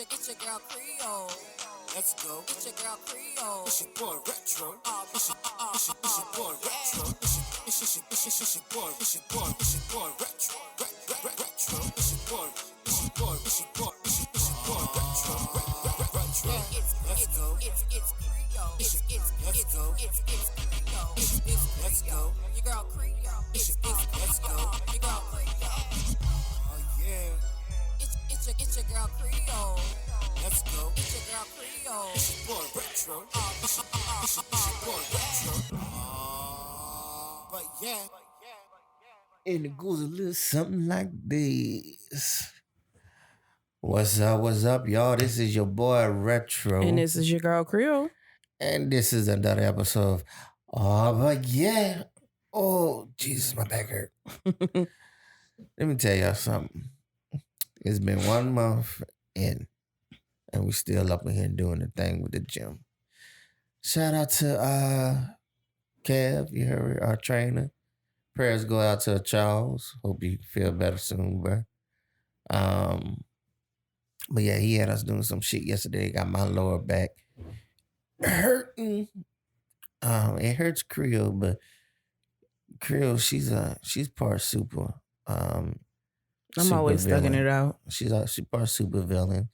It's your girl Creole. Let's go. It's your girl Creole. It's your boy Retro. It's your boy Retro. It's your boy. It's your boy Retro. Retro. It's your boy. It's your boy. It's your boy. It's your boy Retro. Retro. Let's go. It's Creole. Let's go. It's Creole. Let's go. Your girl Creole. Let's go. Your girl Creole. Oh yeah. It's your girl Creole. Let's go. It's your girl Creole. It's your boy Retro. It's your boy Retro. But yeah. And it goes a little something like this. What's up, y'all? This is your boy Retro. And this is your girl Creole. And this is another episode of but yeah. Oh, Jesus, my back hurt. Let me tell y'all something. It's been 1 month in, and we still up in here doing the thing with the gym. Shout out to Kev, you heard our trainer. Prayers go out to Charles. Hope you feel better soon, bro. But yeah, he had us doing some shit yesterday. Got my lower back hurting. It hurts Creole, but Creole, she's part super. I'm always thugging it out. She's part super villain.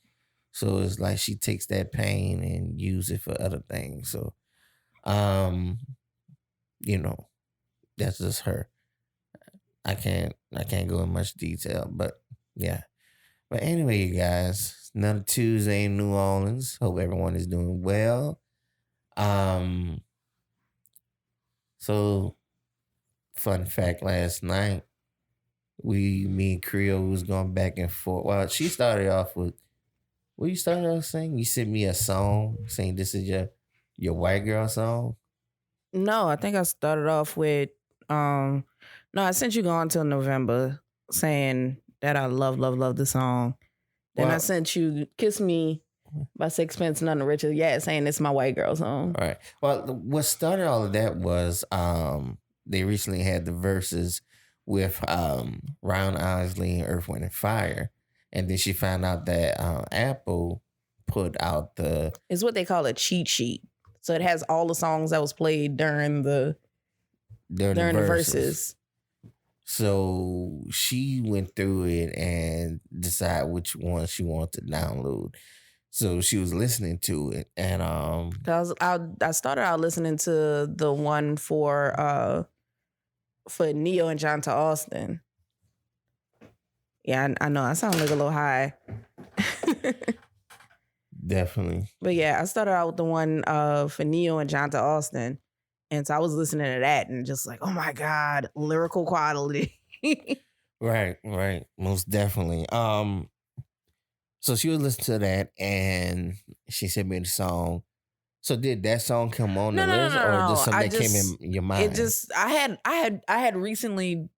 So it's like she takes that pain and use it for other things. So, that's just her. I can't go in much detail, but yeah. But anyway, you guys, it's another Tuesday in New Orleans. Hope everyone is doing well. So fun fact, last night, me and Creole was going back and forth. Well, she started off with, what you started off saying? You sent me a song saying this is your white girl song? No, I think I started off with, no, I sent you Gone Till November saying that I love the song. Then I sent you Kiss Me by Sixpence None the Richer. Yeah, saying it's my white girl song. All right. Well, what started all of that was they recently had the verses with Round Isley and Earth, Wind, and Fire. And then she found out that Apple put out it's what they call a cheat sheet. So it has all the songs that was played during the verses. So she went through it and decided which one she wanted to download. So she was listening to it, and I started out listening to the one for Neo and John to Austin. Yeah, I know I sound like a little high. Definitely. But yeah, I started out with the one for Neo and John to Austin. And so I was listening to that and just like, oh my God, lyrical quality. Right. Most definitely. So she was listening to that and she sent me the song. So did that song come on the list or just something that came in your mind? It just I had recently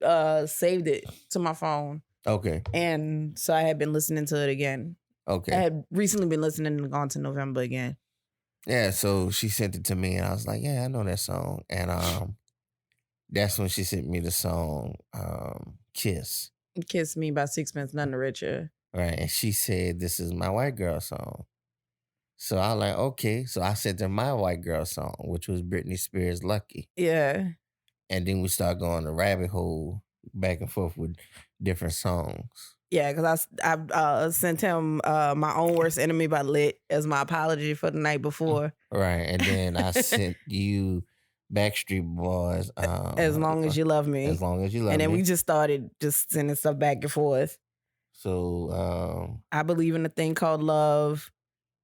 saved it to my phone. Okay. And so I had been listening to it again. Okay. I had recently been listening to Gone to November again. Yeah, so she sent it to me and I was like, yeah, I know that song. And that's when she sent me the song Kiss. Kiss Me by Sixpence None the Richer. Right. And she said, this is my white girl song. So I was like, okay. So I sent her my white girl song, which was Britney Spears' Lucky. Yeah. And then we started going the rabbit hole back and forth with different songs. Yeah, because I sent him My Own Worst Enemy by Lit as my apology for the night before. Right. And then I sent you Backstreet Boys. As Long As You Love Me. As Long As You Love Me. And then we just started just sending stuff back and forth. So I Believe in a Thing Called Love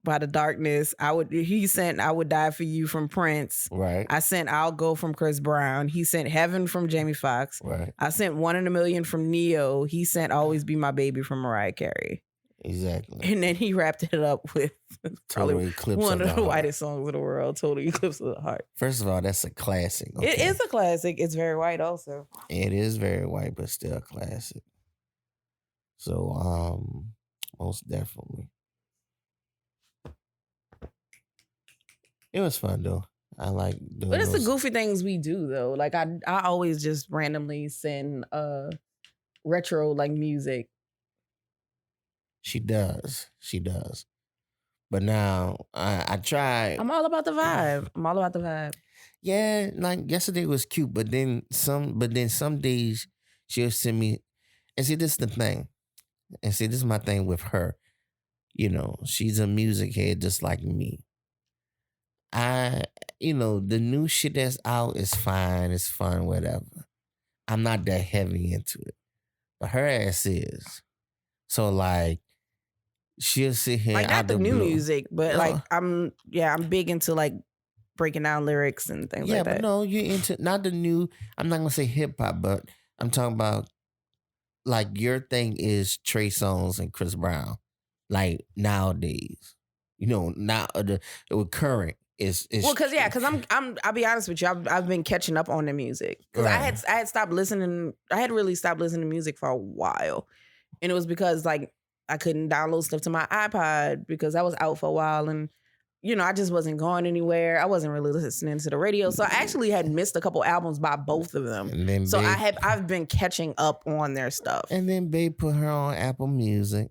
by The Darkness. He sent I Would Die For You from Prince. Right. I sent I'll Go from Chris Brown. He sent Heaven from Jamie Foxx. Right. I sent One in a Million from Neo. He sent Always Be My Baby from Mariah Carey. Exactly. And then he wrapped it up with Total Eclipse one of of the whitest songs in the world, Total Eclipse of the Heart. First of all, that's a classic. Okay? It is a classic. It's very white also. It is very white, but still a classic. So, most definitely. It was fun though. I like doing But it's those. the goofy things we do though. Like I always just randomly send retro like music. She does. But now I tried. I'm all about the vibe. Yeah, like yesterday was cute, but then some days she'll send me. And see, this is the thing. And see, this is my thing with her. You know, she's a music head just like me. The new shit that's out is fine, it's fun, whatever. I'm not that heavy into it, but her ass is. So like, she'll sit here Like out not the the new blue. music, but No. like I'm big into like breaking down lyrics and things Yeah, like but that. no, you're into not the new. I'm not gonna say hip hop, but I'm talking about like your thing is Trey Songz and Chris Brown, like nowadays. Now the current is Well, because I'll be honest with you, I've been catching up on the music because Right. I had stopped listening. I had really stopped listening to music for a while, and it was because like I couldn't download stuff to my iPod because I was out for a while, and I just wasn't going anywhere. I wasn't really listening to the radio, so I actually had missed a couple albums by both of them. And then So Babe, I've been catching up on their stuff. and then Babe put her on Apple Music,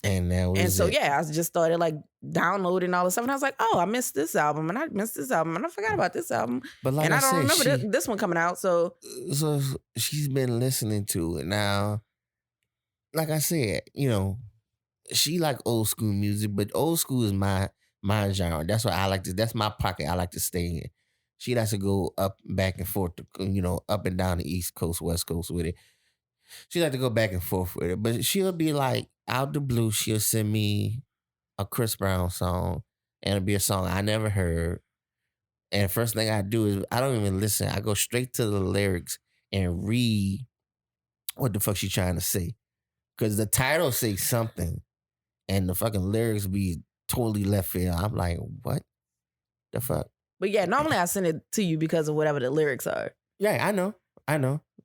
and that was And so, it. I just started like downloading all this stuff. And I was like, oh, I missed this album. And I missed this album. And I forgot about this album. But like and I don't said, remember this one coming out. So she's been listening to it now. Like I said, she like old school music, but old school is my genre. That's what I like to. That's my pocket. I like to stay in. She likes to go up, back and forth, up and down the East Coast, West Coast with it. She like to go back and forth with it, but she'll be like out the blue. She'll send me a Chris Brown song, and it'll be a song I never heard. And the first thing I do is I don't even listen. I go straight to the lyrics and read what the fuck she trying to say, because the title say something, and the fucking lyrics be totally left field. I'm like, what the fuck? But yeah, normally I send it to you because of whatever the lyrics are. Yeah, I know.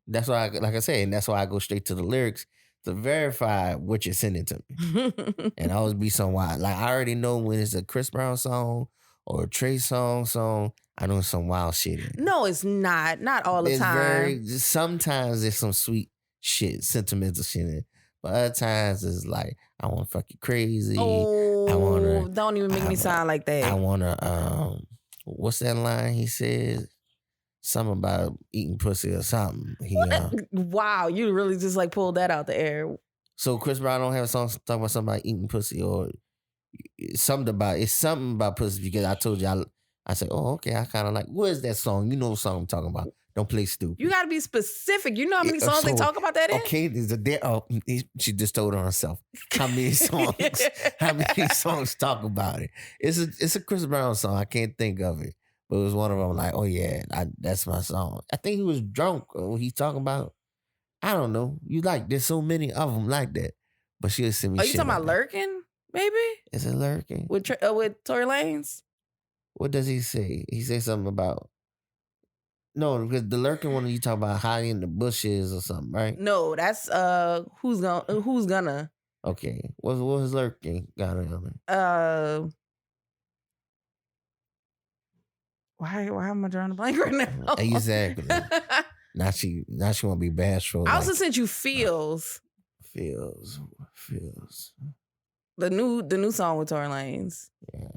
That's why, like I said, and that's why I go straight to the lyrics to verify what you're sending to me. And always be some wild. Like I already know when it's a Chris Brown song or a Trey song. I know some wild shit in it. No, it's not. Not all the time. Sometimes there's some sweet shit, sentimental shit in it. But other times it's like, I want to fuck you crazy. Oh, don't even make me sound like that. I want to, what's that line he says? Something about eating pussy or something. Wow, you really just like pulled that out the air. So Chris Brown don't have a song talking about somebody eating pussy or something about pussy, because I told you I said, oh, okay, I kind of like, what is that song? You know what song I'm talking about. Don't play stupid. You got to be specific. You know how many songs they talk about that in? Okay, she just told on herself. How many songs? How many songs talk about it? It's a Chris Brown song. I can't think of it. But it was one of them like, oh yeah, that's my song. I think he was drunk when he's talking about, I don't know. There's so many of them like that. But she'll send me Are shit. You talking about Lurking, baby? Is it Lurking? With Tory Lanez? What does he say? He says something about, no, because the Lurking one you talk about hiding in the bushes or something, right? No, that's Who's Gonna. Okay. What was Lurking got on it? Why am I drawing a blank right now? Exactly. Now she won't be bashful. I also sent you Feels. Feels. The new song with Tory Lanez. Yeah.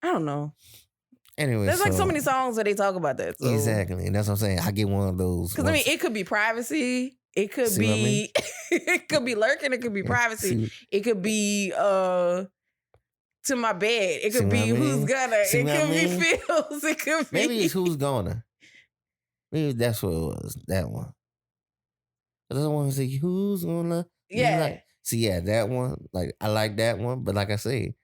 I don't know. Anyway, there's like so many songs that they talk about that. So. Exactly, and that's what I'm saying. I get one of those. Because it could be privacy. It could be it could be Lurking. It could be privacy. It could be To My Bed. It could be Who's Gonna. It could be Feels. It could be. Maybe it's Who's Gonna. Maybe that's what it was. That one. I don't want to say Who's Gonna. Yeah. Yeah, that one. Like I like that one, but like I say,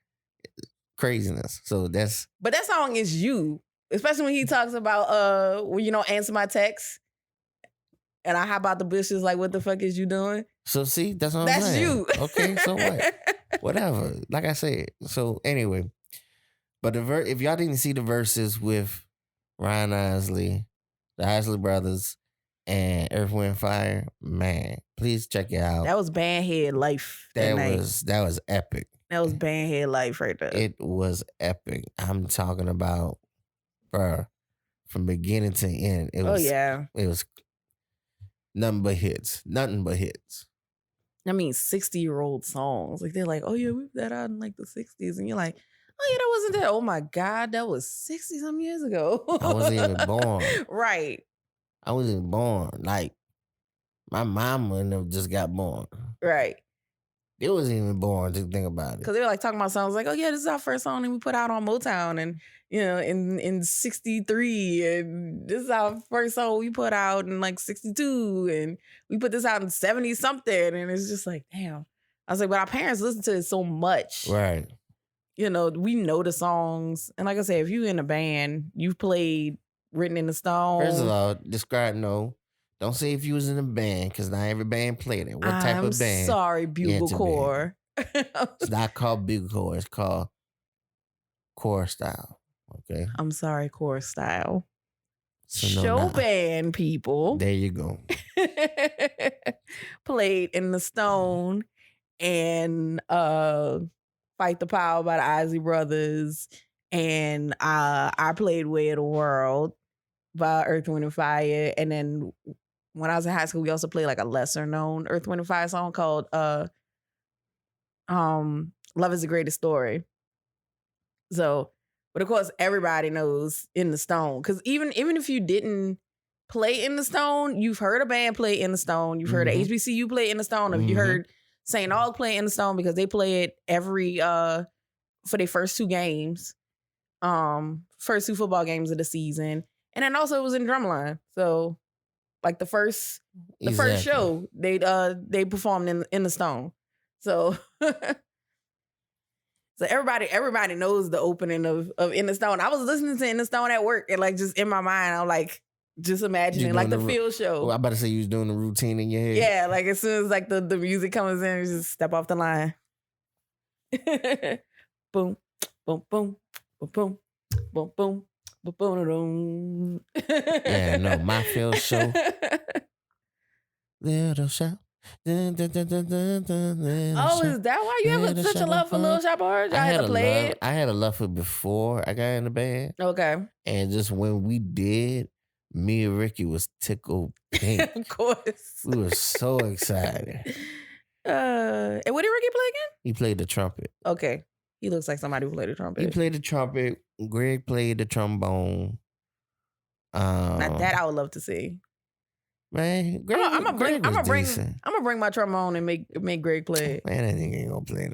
craziness. So that's. But that song is you, especially when he talks about answer my text, and I hop out the bushes like, what the fuck is you doing? So see, that's what I'm saying. That's you. Okay, so what? Whatever. Like I said. So anyway, but if y'all didn't see the verses with Ryan Isley, the Isley Brothers, and Earth, Wind, Fire, man, please check it out. That was bandhead life. That was epic. That was bandhead life right there. It was epic. I'm talking about, bro, from beginning to end. It was. It was nothing but hits. 60-year-old songs. Like they're like, oh yeah, we put that out in like the 60s. And you're like, oh yeah, that wasn't that. Oh my God, that was 60 some years ago. I wasn't even born. Right. I wasn't even born. Like, my mama just got born. Right. It wasn't even born to think about it. Because they were like talking about songs like, oh yeah, this is our first song that we put out on Motown and in 63, and this is our first song we put out in like 62, and we put this out in 70 something, and it's just like, damn. I was like, but our parents listen to it so much. Right. We know the songs. And like I said, if you in a band, you've played Written in the Stone. First of all, don't say if you was in a band, because not every band played it. What type of band? I'm sorry, Bugle Corps. It's not called Bugle Corps. It's called Corps Style. Okay. I'm sorry, Corps Style. So Showband people. There you go. Played in the Stone and Fight the Power by the Isley Brothers. And I played Way of the World by Earth, Wind, and Fire. And then when I was in high school, we also played like a lesser known Earth, Wind, and Fire song called Love is the Greatest Story. So, but of course, everybody knows In the Stone. Because even if you didn't play In the Stone, you've heard a band play In the Stone. You've heard a HBCU play In the Stone. Or you heard St. Aug play In the Stone, because they play it every for their first two games. First two football games of the season. And then also it was in Drumline. So like the first show, they performed in the Stone. So so everybody knows the opening of In the Stone. I was listening to In the Stone at work, and like just in my mind, I'm like just imagining like the field show. I'm about to say you was doing the routine in your head. Yeah, like as soon as like the music comes in, you just step off the line. Boom, boom, boom, boom, boom, boom, boom. Yeah, no, my field show. Little shop. Oh, is that why you have such a love for Little Shop of Horrors? I had to play it. I had a love for it before I got in the band. Okay. And just when we did, me and Ricky was tickled pink. Of course. We were so excited. And what did Ricky play again? He played the trumpet. Okay. He looks like somebody who played the trumpet. He played the trumpet. Greg played the trombone. Now that I would love to see. Man, Greg, I'm gonna bring my trombone and make Greg play it. Man, that nigga ain't gonna play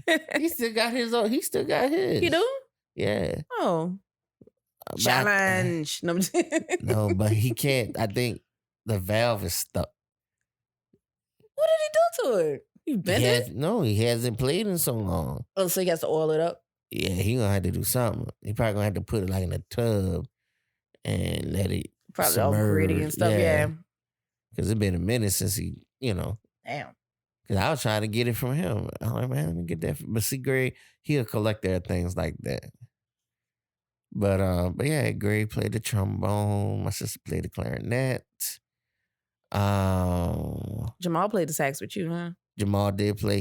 it. He still got his own. He still got his. You do? Yeah. Oh. Challenge. No, but he can't. I think the valve is stuck. What did he do to it? You bent it? No, he hasn't played in so long. Oh, so he has to oil it up? Yeah, he gonna have to do something. He probably gonna have to put it like in a tub and let it probably submerge. all gritty and stuff. Yeah. Because it's been a minute since he, Damn. Because I was trying to get it from him. I'm like, man, let me get that. But see, Greg, he'll collect their things like that. But yeah, Greg played the trombone. My sister played the clarinet. Jamal played the sax with you, huh? Jamal did play.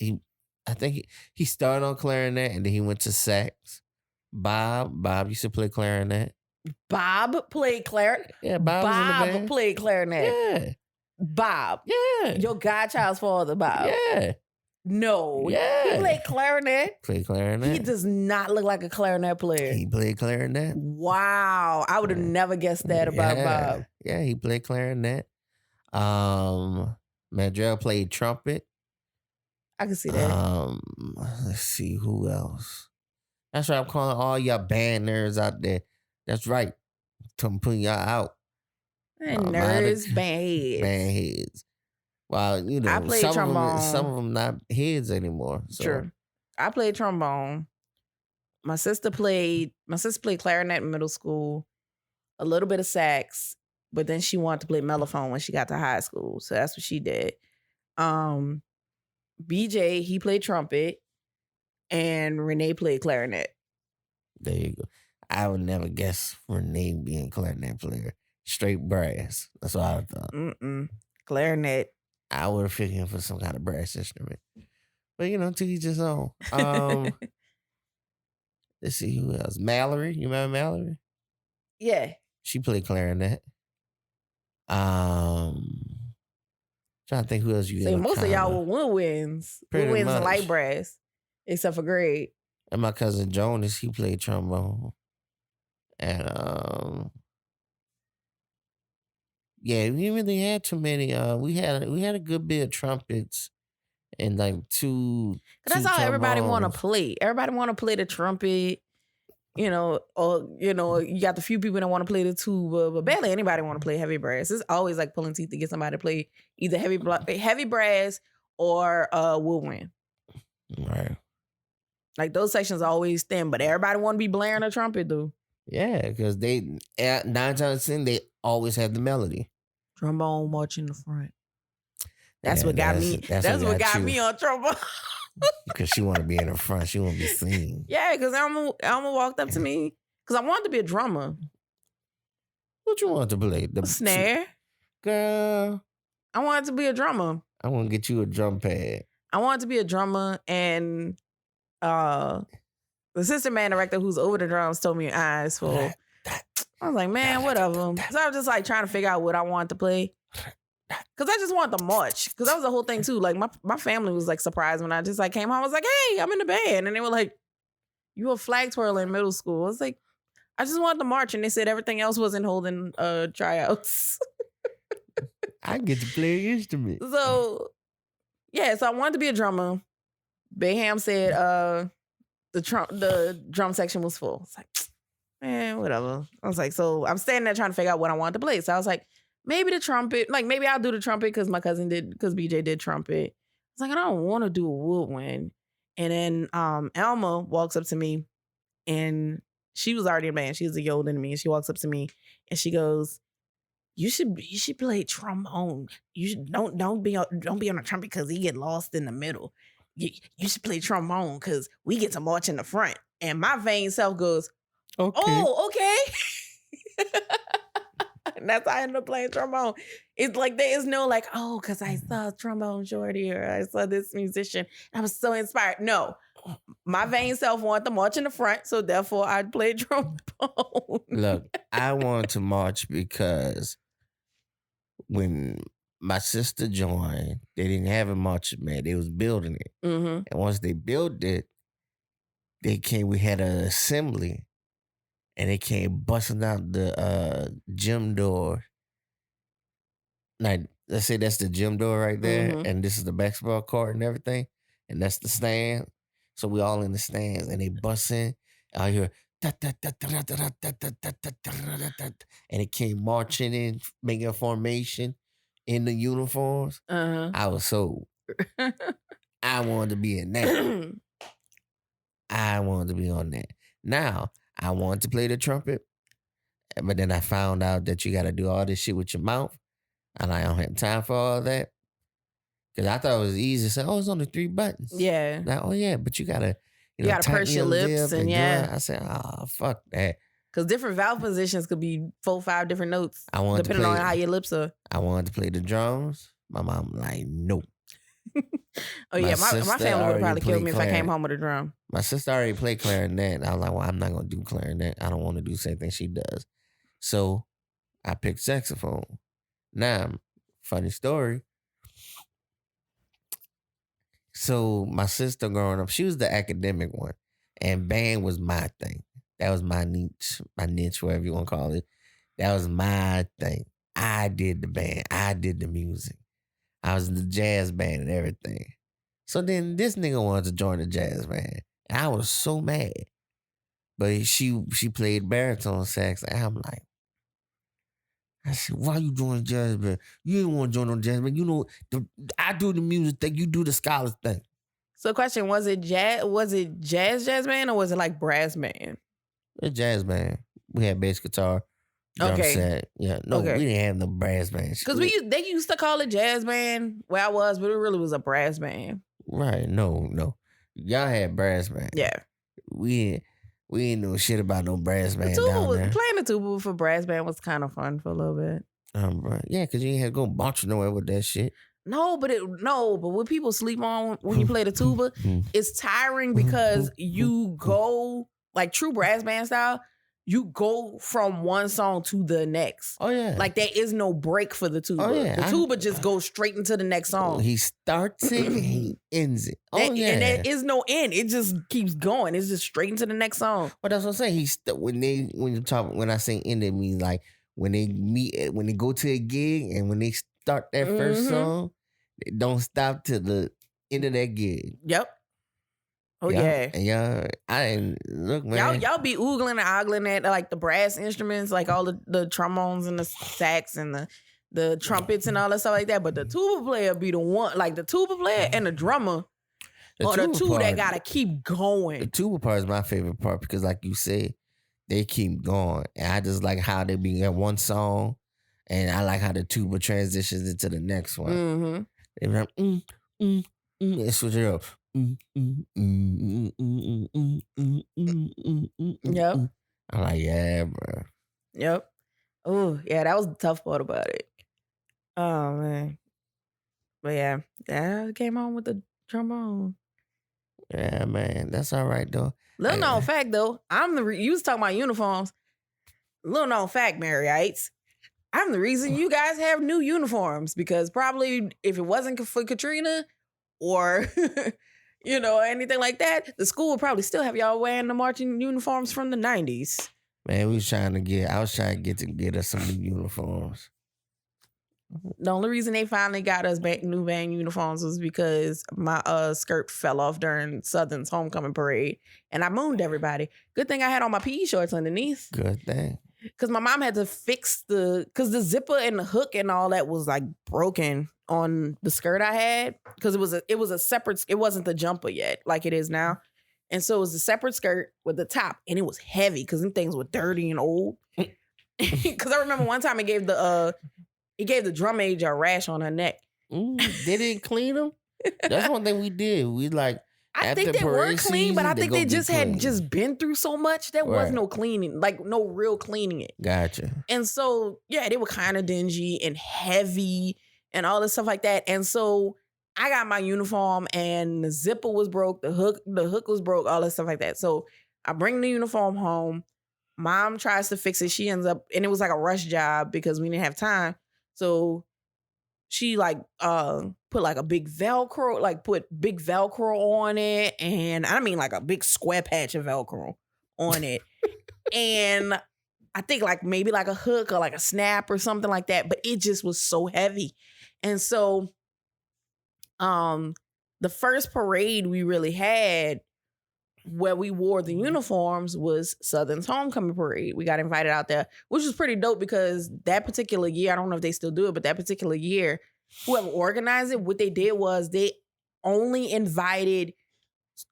I think he started on clarinet and then he went to sax. Bob used to play clarinet. Bob played clarinet? Yeah, Bob played clarinet. Yeah. Bob. Yeah. Your godchild's father, Bob. Yeah. No. Yeah. He played clarinet? Played clarinet. He does not look like a clarinet player. He played clarinet. Wow. I would have never guessed that about Bob. Yeah, he played clarinet. Madrell played trumpet. I can see that. Let's see who else. That's right. I'm calling all y'all band nerds out there. That's right. I'm putting y'all out. Nerds, band heads. Well, I played trombone. Some of them not heads anymore. So. Sure. I played trombone. My sister played clarinet in middle school, a little bit of sax, but then she wanted to play mellophone when she got to high school. So that's what she did. BJ, he played trumpet, and Renee played clarinet. There you go. I would never guess Renee being a clarinet player. Straight brass. That's what I thought. Clarinet. I would have figured him for some kind of brass instrument. But, to each his own. Let's see who else. Mallory. You remember Mallory? Yeah. She played clarinet. Trying to think who else you See, got. most of y'all were woodwinds. Pretty Woodwinds and much. light brass. Except for Greg. And my cousin Jonas, he played trombone. And yeah, we really had too many. We had a good bit of trumpets and like two. That's two all everybody want to trombones. play. Everybody want to play the trumpet, or you got the few people that want to play the tuba, but barely anybody want to play heavy brass. It's always like pulling teeth to get somebody to play either heavy brass or woodwind. Right. Like those sections are always thin, but everybody want to be blaring a trumpet though. Yeah, because they 9 times out of 10 they always have the melody. Trombone march in the front. That's Yeah, what got me. That's what got you. me on trombone. Because she want to be in the front. She want to be seen. Yeah, because Elma walked up to me because I wanted to be a drummer. What you want to play? The Snare. Girl. I wanted to be a drummer. I want to get you a drum pad. I wanted to be a drummer, and the assistant band director who's over the drums told me eyes full. I was like, man, whatever. So I was just like trying to figure out what I wanted to play. Cause I just wanted to march. Cause that was the whole thing too. Like my family was like surprised when I just like came home. I was like, hey, I'm in the band. And they were like, you a flag twirler in middle school. I was like, I just wanted to march. And they said everything else wasn't holding tryouts. I get to play an instrument. So yeah, so I wanted to be a drummer. Bayham said the drum section was full. It's like, man, whatever. I was like, so I'm standing there trying to figure out what I wanted to play. So I was like, maybe the trumpet, like maybe I'll do the trumpet because my cousin did, because BJ did trumpet. I was like, I don't want to do a woodwind. And then Alma walks up to me, and she was already in band. She was a year older than me, and she walks up to me and she goes, You should play trombone. You should don't be on the trumpet because he get lost in the middle. You should play trombone because we get to march in the front. And my vain self goes, Okay. oh, okay. And that's how I ended up playing trombone. It's like there is no like, oh, because I saw Trombone Shorty or I saw this musician. I was so inspired. No, my vain self wanted to march in the front, so therefore I'd play trombone. Look, I wanted to march because when my sister joined, they didn't have a marching band. They was building it. Mm-hmm. And once they built it, we had an assembly. And they came busting out the gym door. Like, let's say that's the gym door right there, and this is the basketball court and everything, and that's the stand. So we all in the stands, and they busting. I hear and it came marching in, making a formation in the uniforms. I was sold. I wanted to be in that. I wanted to be on that. Now, I wanted to play the trumpet, but then I found out that you got to do all this shit with your mouth, and I don't have time for all that. Because I thought it was easy to say, oh, it's only 3 buttons. Yeah. Like, oh, yeah, but you got to purse your lips and yeah. I said, oh, fuck that. Because different valve positions could be 4, 5 different notes, depending on how your lips are. I wanted to play the drums. My mom like, nope. Oh, yeah, my family would probably kill me if I came home with a drum. My sister already played clarinet. I was like, well, I'm not going to do clarinet. I don't want to do the same thing she does. So I picked saxophone. Now, funny story. So my sister growing up, she was the academic one. And band was my thing. That was my niche, whatever you want to call it. That was my thing. I did the band. I did the music. I was in the jazz band and everything. So then this nigga wanted to join the jazz band. And I was so mad. But she played baritone sax. And I'm like, I said, why you joining jazz band? You ain't want to join no jazz band. You know, I do the music thing. You do the scholars thing. So question, was it jazz band or was it like brass band? A jazz band. We had bass guitar. Drum set. Yeah. No, we didn't have no brass band. Because they used to call it jazz band where I was, but it really was a brass band. Right. No. Y'all had brass band. Yeah. We ain't know shit about no brass band down there. Playing the tuba for brass band was kind of fun for a little bit. Right. Yeah, because you ain't had to go bounce nowhere with that shit. No, but what people sleep on when you play the tuba, it's tiring because you go like true brass band style. you go from one song to the next. Oh yeah. Like there is no break for the tuba. Oh, yeah. The tuba just goes straight into the next song. He starts it and he ends it. Oh yeah. And there is no end. It just keeps going. It's just straight into the next song. But that's what I'm saying. When I say end, it means like when they meet, when they go to a gig and when they start that first song, they don't stop till the end of that gig. Yep. Oh yeah. And look, man. Y'all be oogling and ogling at like the brass instruments, like all the trombones and the sax and the trumpets and all that stuff like that. But the tuba player be the one, like the tuba player and the drummer are the two that gotta keep going. The tuba part is my favorite part because, like you said, they keep going, and I just like how they be at one song, and I like how the tuba transitions into the next one. Mm-hmm. They be like, they switch it up. Yep. I'm like, yeah, bro. Yep. Oh, yeah, that was the tough part about it. Oh man. But yeah, that came on with the trombone. Yeah, man. That's all right though. Little known fact though, you was talking about uniforms. Little known fact, Maryites. I'm the reason you guys have new uniforms because probably if it wasn't for Katrina or anything like that, the school would probably still have y'all wearing the marching uniforms from the 90s. Man, I was trying to get us some new uniforms. The only reason they finally got us back new band uniforms was because my skirt fell off during Southern's homecoming parade, and I mooned everybody. Good thing I had on my PE shorts underneath. Good thing. Because my mom had to fix because the zipper and the hook and all that was like broken on the skirt I had because it was a separate. It wasn't the jumper yet like it is now, and so it was a separate skirt with the top, and it was heavy because them things were dirty and old. Because I remember one time it gave the drum major a rash on her neck. They didn't clean them. That's one thing we did. We like. I think they were clean, but I think they just had been through so much. There was no cleaning, like no real cleaning it. Gotcha. And so, yeah, they were kind of dingy and heavy and all this stuff like that. And so I got my uniform and the zipper was broke, the hook was broke, all this stuff like that. So I bring the uniform home. Mom tries to fix it. She ends up, and it was like a rush job because we didn't have time. So she put like a big Velcro, put big Velcro on it. And I mean like a big square patch of Velcro on it. And I think maybe a hook or like a snap or something like that. But it just was so heavy. And so the first parade we really had where we wore the uniforms was Southern's homecoming parade. We got invited out there, which was pretty dope because that particular year, I don't know if they still do it, but that particular year, whoever organized it, what they did was they only invited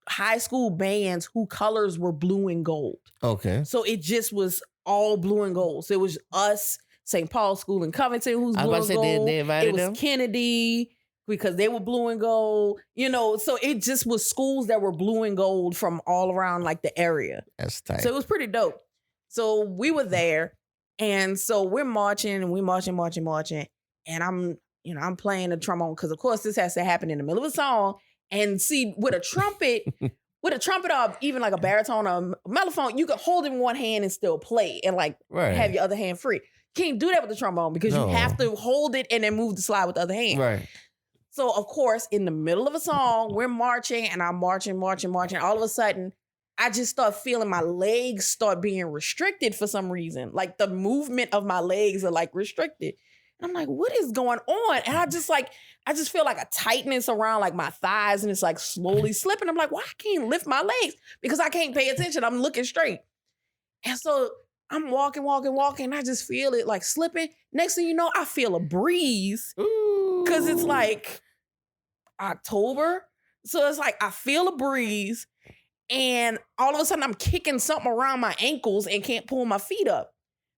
high school bands whose colors were blue and gold. Okay. So it just was all blue and gold. So it was us, St. Paul School in Covington, who's blue and gold. They invited it was them? Kennedy, because they were blue and gold, so it just was schools that were blue and gold from all around the area. That's tight. So it was pretty dope. So we were there, and so we're marching, and we marching, and I'm playing the trombone because of course this has to happen in the middle of a song. And see, with a trumpet, or even like a baritone or a mellophone, you could hold it in one hand and still play and have your other hand free. Can't do that with the trombone because you have to hold it and then move the slide with the other hand. Right. So, of course, in the middle of a song, we're marching and I'm marching. All of a sudden, I just start feeling my legs start being restricted for some reason. Like the movement of my legs are restricted. And I'm like, what is going on? And I just feel a tightness around my thighs and it's slowly slipping. I'm like, why I can't lift my legs? Because I can't pay attention. I'm looking straight. And so I'm walking. And I just feel it slipping. Next thing you know, I feel a breeze. Because it's October. So it's I feel a breeze. And all of a sudden I'm kicking something around my ankles and can't pull my feet up.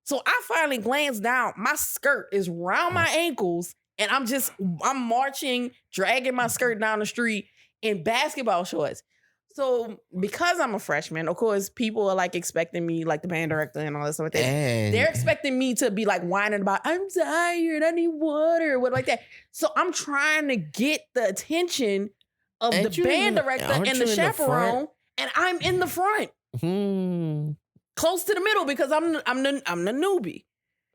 So I finally glance down. My skirt is around my ankles. And I'm marching, dragging my skirt down the street in basketball shorts. So because I'm a freshman, of course, people are expecting me, the band director and all that stuff like that. They're expecting me to be whining about, I'm tired, I need water, what like that. So I'm trying to get the attention of the band director and the chaperone, and I'm in the front. close to the middle because I'm the newbie.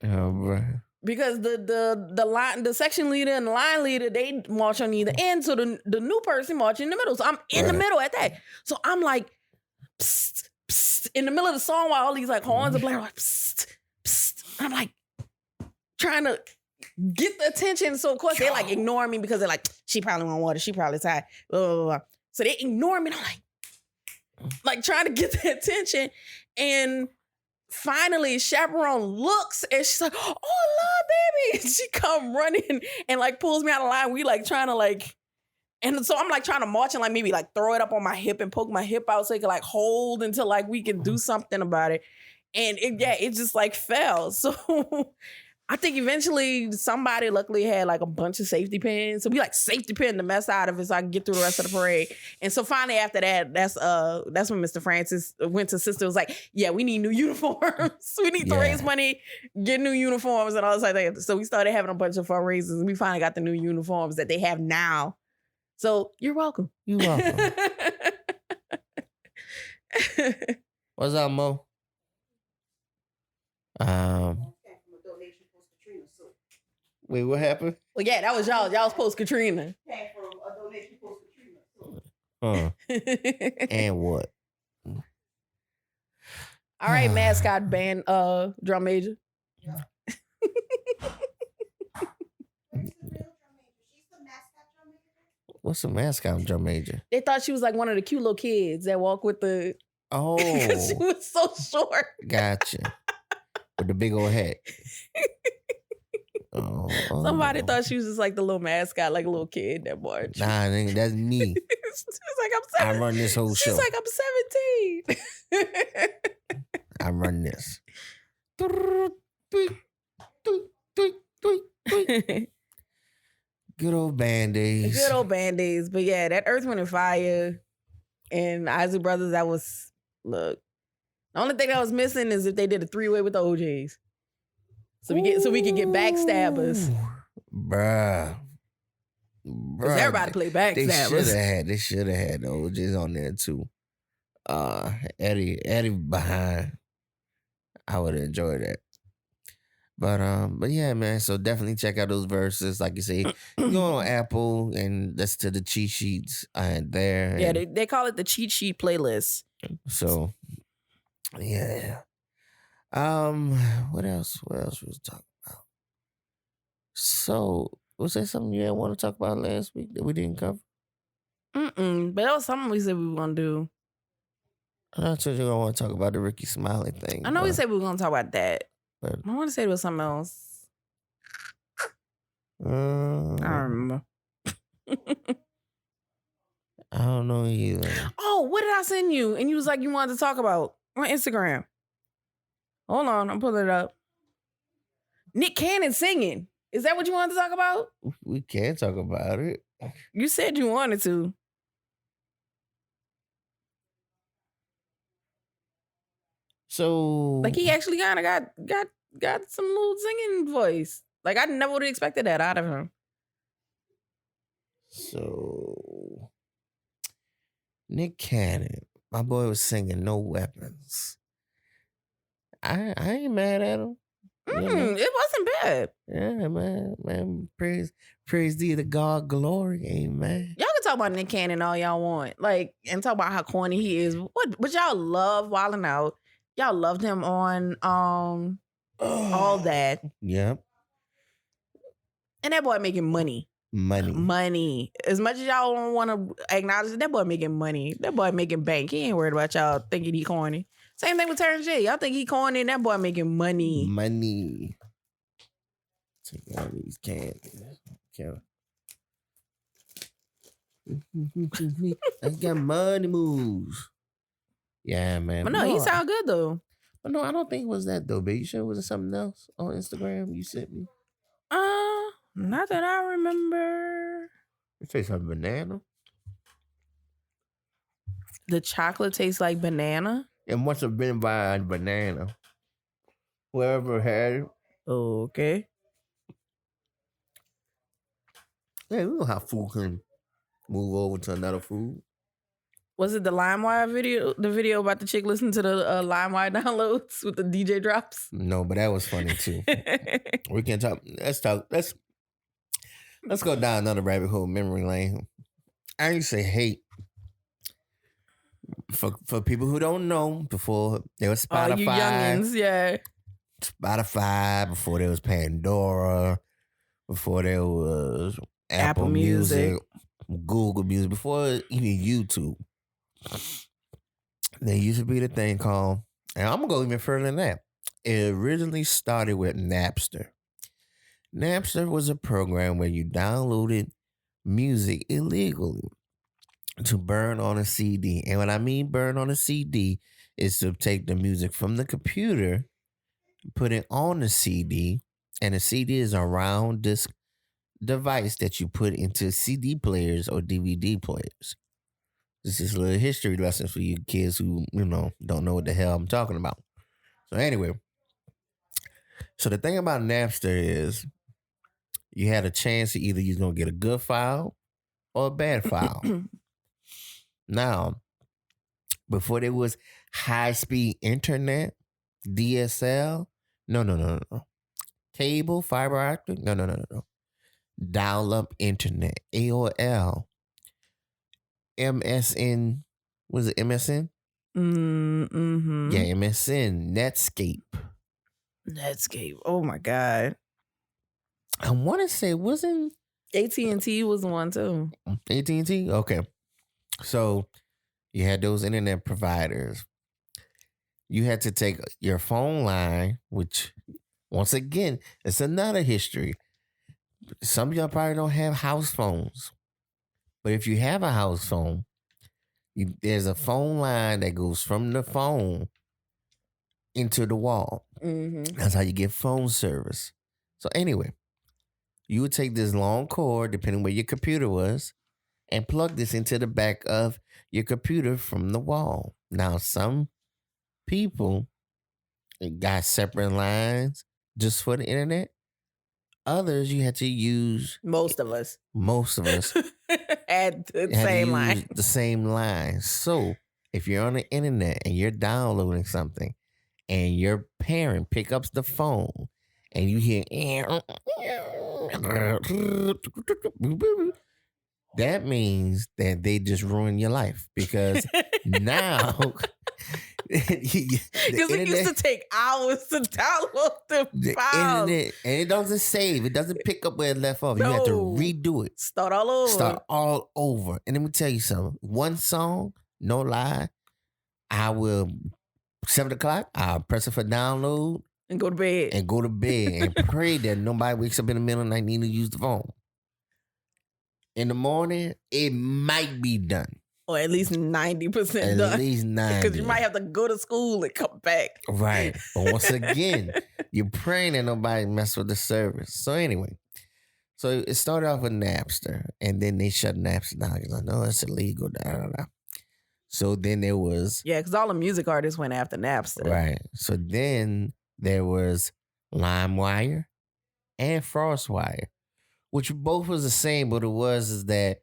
Oh, bro. Because the section leader and the line leader, they march on either end, so the new person march in the middle. So I'm in the middle at that. So I'm like, psst, psst, in the middle of the song while all these like horns are blaring, like psst, psst. I'm like trying to get the attention. So of course they like ignore me because they're like, she probably want water, she probably tired. Blah, blah, blah. So they ignore me. And I'm like trying to get the attention. And finally, Chaperone looks and she's like, "Oh, Lord, baby!" And she come running and like pulls me out of line. We like trying to like, and so I'm like trying to march and like maybe like throw it up on my hip and poke my hip out so it can like hold until like we can do something about it. And it just like fell. So I think eventually somebody luckily had like a bunch of safety pins. So we like safety pin the mess out of it so I can get through the rest of the parade. And so finally after that, that's when Mr. Francis went to sister, was like, yeah, we need new uniforms. We need to raise money, get new uniforms and all this like that. So we started having a bunch of fundraisers and we finally got the new uniforms that they have now. So you're welcome. You're welcome. What's up, Mo? Wait, what happened? Well, yeah, that was y'all. Y'all was post Katrina. Came from a donation post Katrina. And what? All right, mascot band, drum major. Yeah. What's a mascot drum major? They thought she was like one of the cute little kids that walk with the. Oh, she was so short. Gotcha. With the big old hat. Somebody thought she was just like the little mascot, like a little kid that marched. Nah, nigga, that's me. She's like, I'm 17. I run this whole show. She's like, I'm 17. I run this. Good old band-aids. Good old band-aids. But yeah, that Earth, Wind, and Fire and Isley Brothers, that was, look. The only thing that was missing is if they did a 3-way with the OJs. So we could get backstabbers. Bruh. Because everybody play backstabbers. They should have had the OJs on there too. Eddie behind. I would enjoy that. But yeah, man. So definitely check out those verses. Like you say, go on Apple and listen to the cheat sheets there. Yeah, they call it the cheat sheet playlist. So yeah. What else was talking about? So, was there something you want to talk about last week that we didn't cover? But that was something we said we were gonna do. I thought you were gonna want to talk about the Ricky Smiley thing. I know we said we were gonna talk about that. But I want to say it was something else. I don't remember. I don't know either. Oh, what did I send you? And you was like, you wanted to talk about on Instagram. Hold on, I'm pulling it up. Nick Cannon singing. Is that what you wanted to talk about? We can talk about it. You said you wanted to. So, like, he actually kind of got some little singing voice. Like, I never would have expected that out of him. So, Nick Cannon, my boy was singing "No Weapons." I ain't mad at him. It wasn't bad. Yeah, man. Praise thee to God, glory, amen. Y'all can talk about Nick Cannon all y'all want, like, and talk about how corny he is. But y'all love Wildin' Out. Y'all loved him on All That. Yep. And that boy making money. Money. As much as y'all don't want to acknowledge it, that boy making money. That boy making bank. He ain't worried about y'all thinking he corny. Same thing with Terrence J. Y'all think he corny and that boy making money. Take all these cans. I got money moves. Yeah, man. But no, he sound good though. But no, I don't think it was that though, babe. You sure it was something else on Instagram you sent me? Not that I remember. It tastes like banana. The chocolate tastes like banana? It must have been by banana. Whoever had it. Oh, okay. Yeah, we know how food can move over to another food. Was it the LimeWire video? The video about the chick listening to the LimeWire downloads with the DJ drops? No, but that was funny too. We can talk. Let's talk. Let's go down another rabbit hole, memory lane. I used to hate for people who don't know. Before there was Spotify, Oh, you youngins, yeah. Spotify. Before there was Pandora. Before there was Apple Music, Google Music. Before even YouTube, there used to be the thing called, and I'm gonna go even further than that. It originally started with Napster. Napster was a program where you downloaded music illegally to burn on a CD. And when I mean burn on a CD, is to take the music from the computer, put it on the CD, and the CD is a round disc device that you put into CD players or DVD players. This is a little history lesson for you kids who, don't know what the hell I'm talking about. So anyway, so the thing about Napster is you had a chance to either you're going to get a good file or a bad file. Now, before there was high-speed internet, DSL, no. Cable, fiber optic, no. Dial-up internet, AOL, MSN, was it MSN? Mm-hmm. Yeah, MSN, Netscape. Oh my God. I want to say, wasn't AT&T was the one too. AT&T? Okay. So you had those internet providers. You had to take your phone line, which once again, it's another history. Some of y'all probably don't have house phones. But if you have a house phone, there's a phone line that goes from the phone into the wall. Mm-hmm. That's how you get phone service. So anyway, you would take this long cord, depending where your computer was, and plug this into the back of your computer from the wall. Now, some people got separate lines just for the internet. Others, you had to use... Most of us had had to use the same line. So if you're on the internet and you're downloading something and your parent picks up the phone and you hear... that means that they just ruined your life, because now... Because it used to take hours to download the files. Internet, and it doesn't save. It doesn't pick up where it left off. No. You have to redo it. Start all over. And let me tell you something. One song, no lie, I will, 7 o'clock, I'll press it for download. And go to bed. And pray that nobody wakes up in the middle of the night needing to use the phone. In the morning, it might be done. Or at least 90% done. At least 90%. Because you might have to go to school and come back. Right. But once again, you're praying that nobody mess with the service. So anyway, so it started off with Napster, and then they shut Napster down because I know it's illegal. So then there was... Yeah, because all the music artists went after Napster. Right. So then there was LimeWire and FrostWire, which both was the same, but is that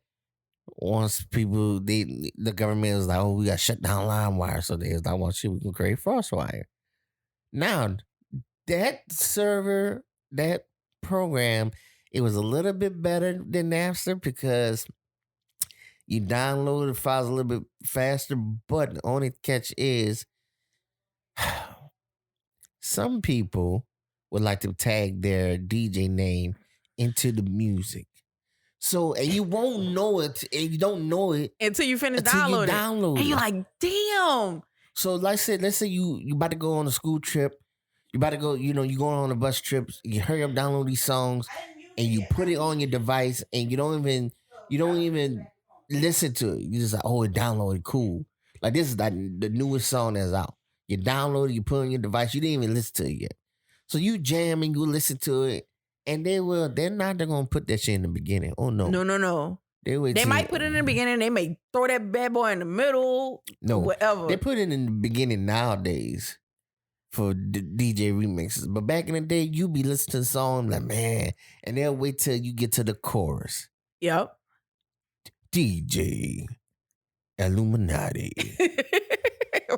once people, the government was like, oh, we got to shut down LimeWire. So they was like, well, shit, we can create FrostWire. Now, that server, that program, it was a little bit better than Napster because you download the files a little bit faster, but the only catch is some people would like to tag their DJ name into the music. So, and you won't know it, and you don't know it until you finish downloading. And you're like, damn. So, like I said, let's say you about to go on a school trip. You about to go, you going on a bus trip. You hurry up, download these songs, and you put it on your device, and you don't even listen to it. You just like, oh, it downloaded, cool. Like, this is like the newest song that's out. You download it, you put it on your device. You didn't even listen to it yet. So you jam and you listen to it. And they're not going to put that shit in the beginning. Oh, no. No. They might put it in the beginning. They may throw that bad boy in the middle. No. Whatever. They put it in the beginning nowadays for DJ remixes. But back in the day, you be listening to the song like, man, and they'll wait till you get to the chorus. Yep. DJ Illuminati.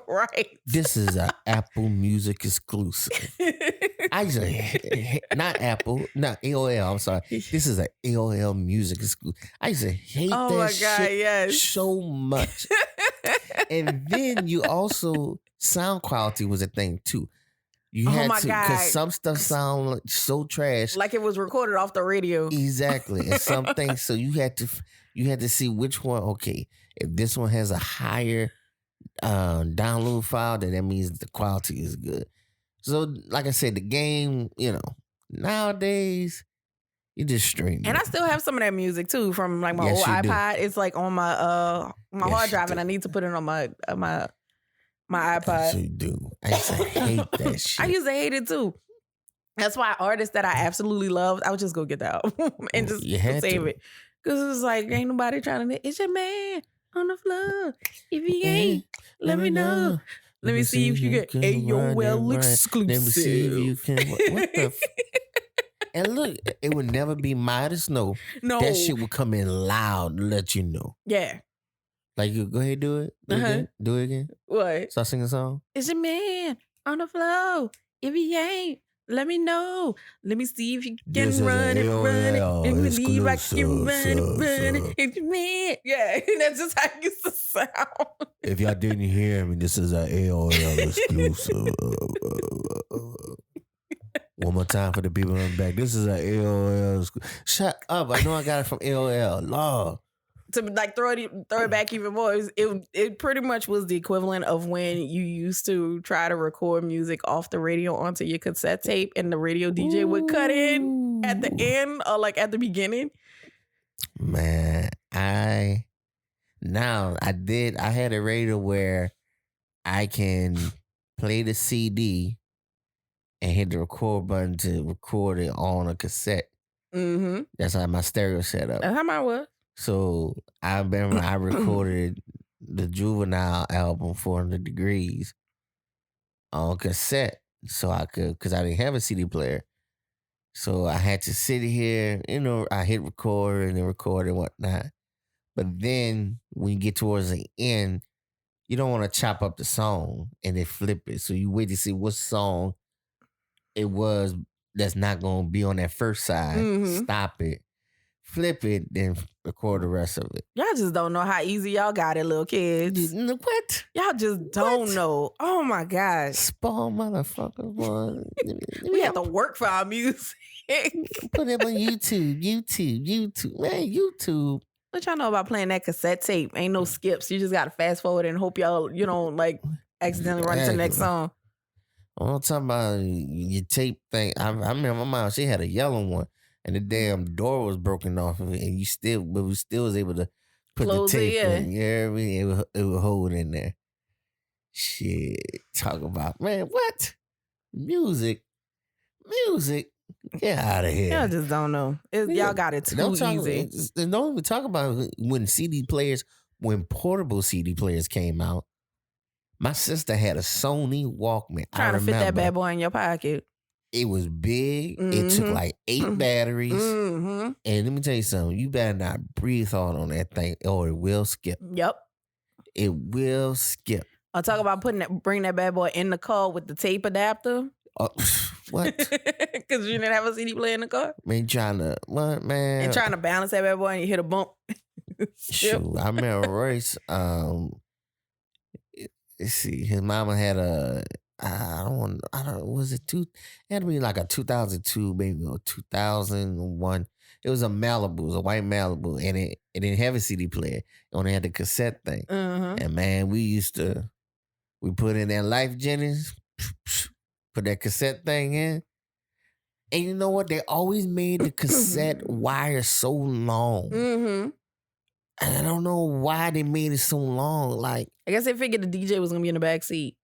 Right. This is an Apple Music exclusive. I used to not Apple, not AOL. I'm sorry. This is an AOL Music exclusive. I used to hate Oh that my shit God, yes. so much. And then you also sound quality was a thing too. You Oh had my to God. because some stuff sound like so trash. Like it was recorded off the radio. Exactly, and some things. So you had to see which one. Okay, if this one has a higher download file, then that means the quality is good. So, like I said, the game, nowadays you just stream. And I still have some of that music too from like my Yes, old you do. iPod. It's like on my Yes, hard you drive, do. and I need to put it on my Yes, iPod. you do. I used to hate that shit. I used to hate it too. That's why artists that I absolutely loved, I would just go get the album and just You had save to. it. Because it was like, ain't nobody trying to, it's your man on the floor. If he ain't, let me know. Let me see if you get AOL exclusive. Let me see if you can. What the? And look, it would never be Midas. No, No. that shit would come in loud to let you know. Yeah. Like you go ahead, do it. Do it again. Do it again. What? Start singing a song. It's your man on the floor. If he ain't, let me know. Let me see if you can This is run it, a run it. AOL And believe I can run exclusive. it. It's your man. Yeah, that's just how it used to sound. If y'all didn't hear me, this is an AOL exclusive. One more time for the people in the back. This is an AOL exclusive. Shut up. I know I got it from AOL. Lord. To like throw it back even more, it pretty much was the equivalent of when you used to try to record music off the radio onto your cassette tape, and the radio DJ would cut in at the end or like at the beginning. Man, I had a radio where I can play the CD and hit the record button to record it on a cassette. Mm-hmm. That's how my stereo set up. That's how mine was. So I remember I recorded the Juvenile album 400 Degrees on cassette, so I could, because I didn't have a CD player. So I had to sit here, I hit record and then record and whatnot. But then when you get towards the end, you don't want to chop up the song and then flip it. So you wait to see what song it was that's not going to be on that first side. Mhm. Stop it. Flip it, then record the rest of it. Y'all just don't know how easy y'all got it, little kids. What? Y'all just don't know. Oh my gosh. Spoil motherfuckers, boy. We have to work for our music. Put it on YouTube. Man, YouTube. What y'all know about playing that cassette tape? Ain't no skips. You just got to fast forward and hope y'all, like accidentally run into the next song. I'm talking about your tape thing. I remember my mom, she had a yellow one. And the damn door was broken off of it, and we still was able to put Close the tape it, yeah. in. Yeah, I mean, it would hold in there. Shit, talk about, man, what? Music, get out of here. Y'all just don't know. Y'all got it too easy. Don't even talk about when portable CD players came out. My sister had a Sony Walkman. Trying to fit that bad boy in your pocket. It was big. It took like 8 batteries. Mm-hmm. And let me tell you something. You better not breathe hard on that thing or it will skip. Yep. It will skip. I'll talk about bring that bad boy in the car with the tape adapter. What? Because you didn't have a CD player in the car? Man, what, man? And trying to balance that bad boy and you hit a bump. Shoot, I remember Royce, let's see, his mama had it had to be like a 2002, maybe, or 2001. It was a Malibu, it was a white Malibu, and it didn't have a CD player. It only had the cassette thing. Mm-hmm. And man, we put in that Life Jennings, put that cassette thing in. And you know what? They always made the cassette wire so long. Mm-hmm. And I don't know why they made it so long. Like, I guess they figured the DJ was going to be in the back seat.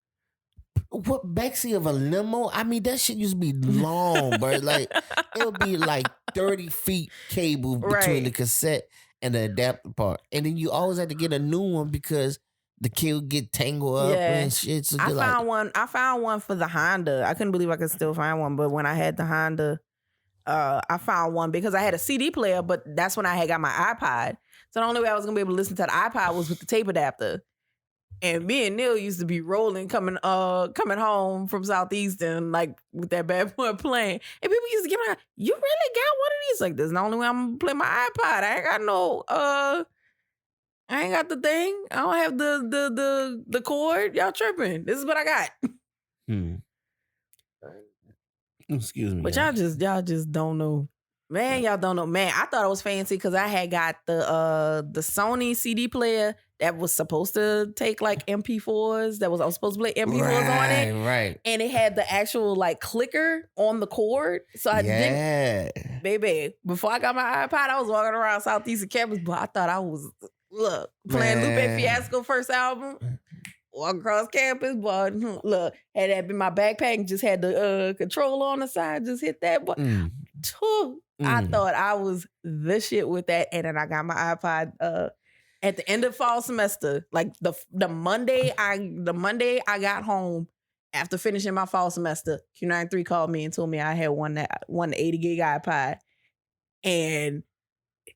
what backseat of a limo? I mean, that shit used to be long, bro. Like, it would be like 30 feet cable between the cassette and the adapter part. And then you always had to get a new one because the kid would get tangled up and shit. So I found one for the Honda. I couldn't believe I could still find one, but when I had the Honda, I found one because I had a CD player, but that's when I had got my iPod. So the only way I was gonna be able to listen to the iPod was with the tape adapter. And me and Neil used to be rolling coming home from Southeastern, like with that bad boy playing. And people used to give me like, you really got one of these? Like, this is the only way I'm gonna play my iPod. I ain't got no I ain't got the thing. I don't have the cord. Y'all tripping. This is what I got. Excuse me. But y'all just don't know. Man, y'all don't know. Man, I thought it was fancy because I had got the Sony CD player that was supposed to take like MP4s. I was supposed to play MP4s on it. Right. And it had the actual like clicker on the cord. So I didn't. Baby, before I got my iPod, I was walking around Southeastern campus, but I thought I was playing Lupe Fiasco first album. Walk across campus, but look, had that in my backpack and just had the controller on the side, just hit that button. I thought I was the shit with that, and then I got my iPod at the end of fall semester, like the Monday I got home after finishing my fall semester. Q93 called me and told me I had won the 80 gig iPod, and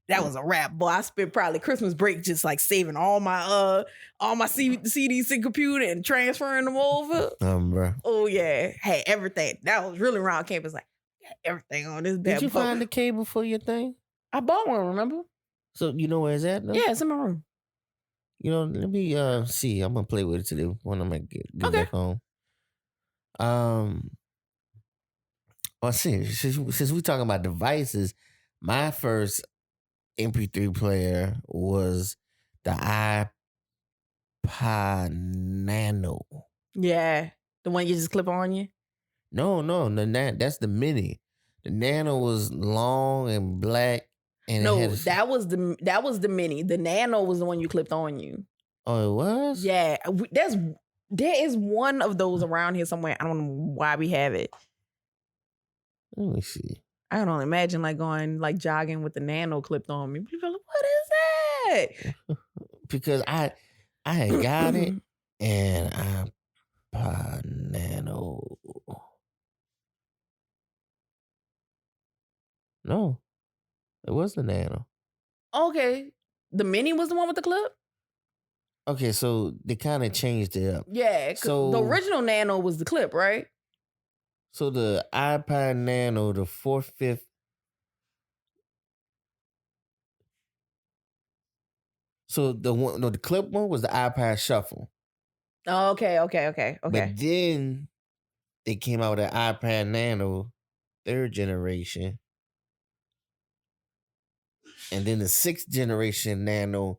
that was a wrap, boy. I spent probably Christmas break just like saving all my CDs in computer and transferring them over. Bro. Oh yeah, had everything. That was really around campus, like everything on this. Did you find the cable for your thing? I bought one. Remember? So you know where it's at? Though? Yeah, it's in my room. You know, let me see. I'm gonna play with it today when I'm gonna get back home. Well, see, since we talking about devices, my first MP3 player was the iPod Nano. Yeah, the one you just clip on you. No, that's the mini. The Nano was long and black. And that was the mini. The Nano was the one you clipped on you. Oh, it was? Yeah, there is one of those around here somewhere. I don't know why we have it. Let me see. I can only imagine like going like jogging with the Nano clipped on me. People are like, what is that? Because I had got it and iPod Nano. No, it was the Nano. Okay, the mini was the one with the clip. Okay, so they kind of changed it up. Yeah, so the original Nano was the clip, right? So the iPod Nano, the 4/5. So the clip one was the iPod Shuffle. Oh, okay. But then they came out with the iPad Nano, 3rd generation. And then the 6th generation Nano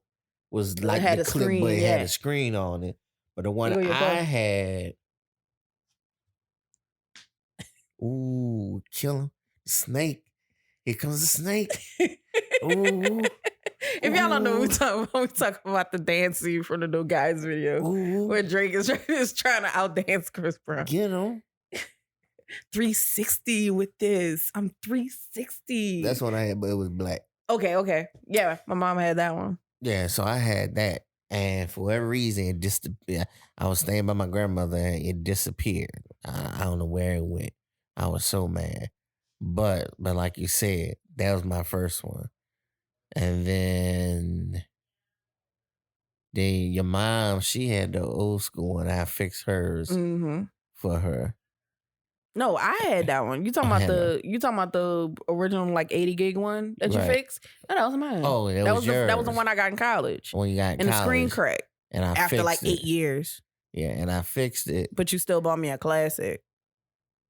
was like the clip, screen, but it had a screen on it. But the one I had, ooh, kill him. Snake. Here comes the snake. Ooh. If y'all don't know what we talk about the dance scene from the No Guys video. Ooh. Where Drake is trying to outdance Chris Brown. Get him. 360 with this. I'm 360. That's what I had, but it was black. Okay. Yeah, my mom had that one. Yeah, so I had that. And for whatever reason, it disappeared. I was staying by my grandmother and it disappeared. I don't know where it went. I was so mad. But like you said, that was my first one. And then your mom, she had the old school one. I fixed hers for her. No, I had that one. You talking about the original like 80 gig one that you fixed? No, that was mine. Oh, that was yours. That was the one I got in college. When you got in college. And the screen cracked. And I after fixed like 8 it. years. Yeah, and I fixed it. But you still bought me a classic.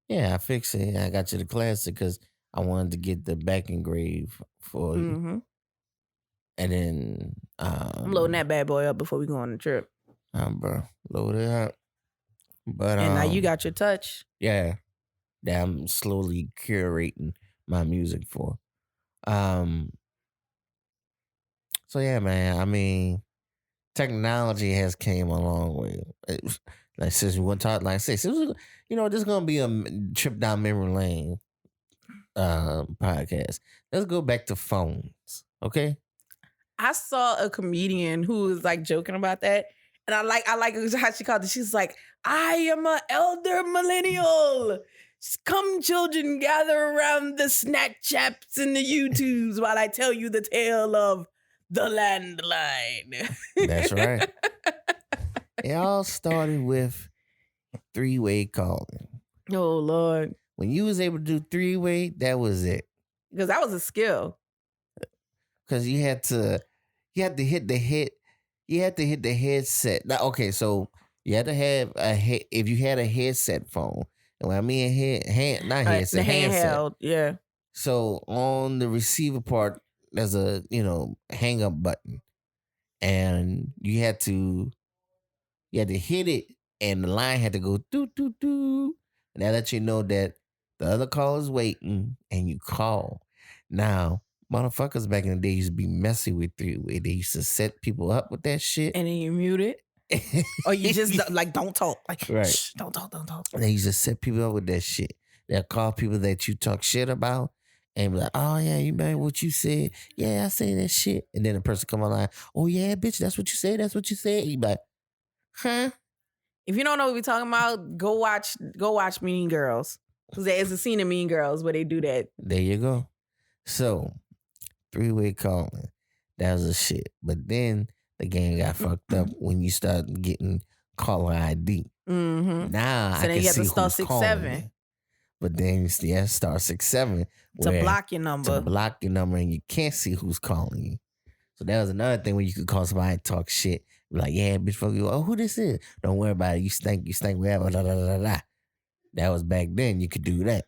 Yeah, I fixed it. I got you the classic because I wanted to get the back engraved for you. And then I'm loading that bad boy up before we go on the trip. Bro, load it up. But and now you got your touch. Yeah. That I'm slowly curating my music for. So yeah, man. I mean, technology has came a long way. Like since we want to talk, like I said, this is gonna be a trip down memory lane podcast. Let's go back to phones, okay? I saw a comedian who was like joking about that, and I like how she called it. She's like, "I am an elder millennial." Come, children, gather around the snack chaps and the YouTubes while I tell you the tale of the landline. That's right. It all started with three-way calling. Oh, Lord. When you was able to do three-way, that was it. Because that was a skill. Because you had to hit the headset. Now, okay, so you had to have if you had a headset phone, and when I mean handset. Handheld, yeah. So on the receiver part, there's a hang up button, and you had to hit it, and the line had to go doo doo doo, and that lets you know that the other call is waiting, and you call. Now, motherfuckers back in the day used to be messy with three-way. They used to set people up with that shit, and then you mute it. Or you just like don't talk, like right. Shh, don't talk. They used to set people up with that shit. They'll call people that you talk shit about and be like, "Oh yeah, you remember what you said? Yeah, I say that shit." And then the person come online, "Oh yeah, bitch, that's what you said. That's what you said." You be like, "Huh?" If you don't know what we're talking about, go watch Mean Girls, because there is a scene in Mean Girls where they do that. There you go. So three-way calling, that was a shit. But then the game got fucked up when you start getting caller ID. Mm-hmm. Now so I then can you have see to star who's 6-7 But then star 6-7 to block your number. To block your number, and you can't see who's calling you. So that was another thing where you could call somebody and talk shit. Be like, yeah, bitch, fuck you. Oh, who this is? Don't worry about it. You stink, whatever. Da, da, da, da, da. That was back then. You could do that.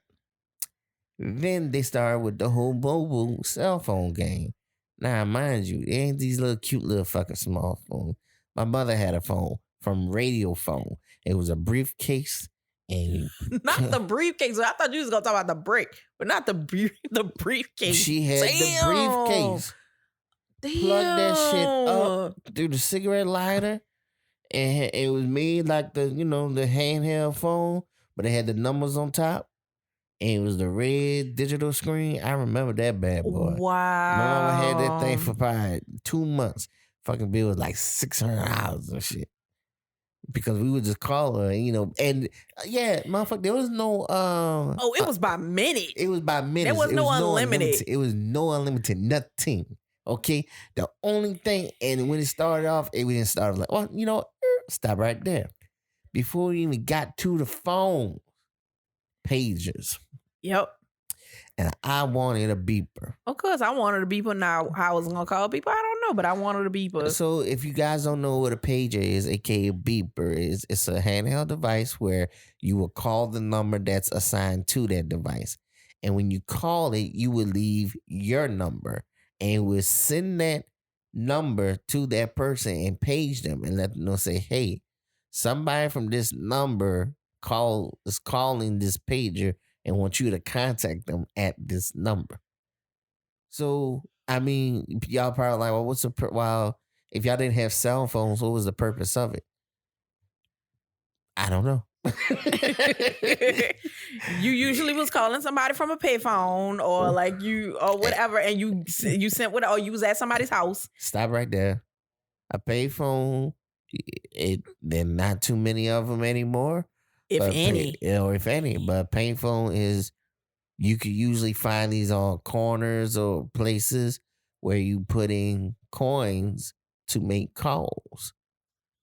Then they started with the whole mobile cell phone game. Now, mind you, it ain't these little cute little fucking small phones. My mother had a phone from Radio Phone. It was a briefcase. And not the briefcase. I thought you was gonna talk about the brick, but not the briefcase. She had the briefcase. Damn. Plug that shit up through the cigarette lighter, and it was made like the handheld phone, but it had the numbers on top, and it was the red digital screen. I remember that bad boy. Wow. My mama had that thing for probably 2 months. Fucking bill was like $600 and shit. Because we would just call her, and yeah, motherfucker, there was no it was by minute. It was by minutes. There was no unlimited. It was no unlimited nothing. Okay? The only thing, and when it started off, we didn't start like, well, stop right there. Before we even got to the phone, pagers. Yep. And I wanted a beeper. Of course, I wanted a beeper. Now, how I was going to call people, I don't know, but I wanted a beeper. So if you guys don't know what a pager is, aka a beeper, it's a handheld device where you will call the number that's assigned to that device. And when you call it, you will leave your number and will send that number to that person and page them and let them know, say, hey, somebody from this number is calling this pager and want you to contact them at this number. So, I mean, y'all probably like, well, if y'all didn't have cell phones, what was the purpose of it? I don't know. You usually was calling somebody from a payphone or whatever, and you sent or you was at somebody's house. Stop right there. A payphone, there not too many of them anymore. If any. But a payphone is, you could usually find these on corners or places where you put in coins to make calls.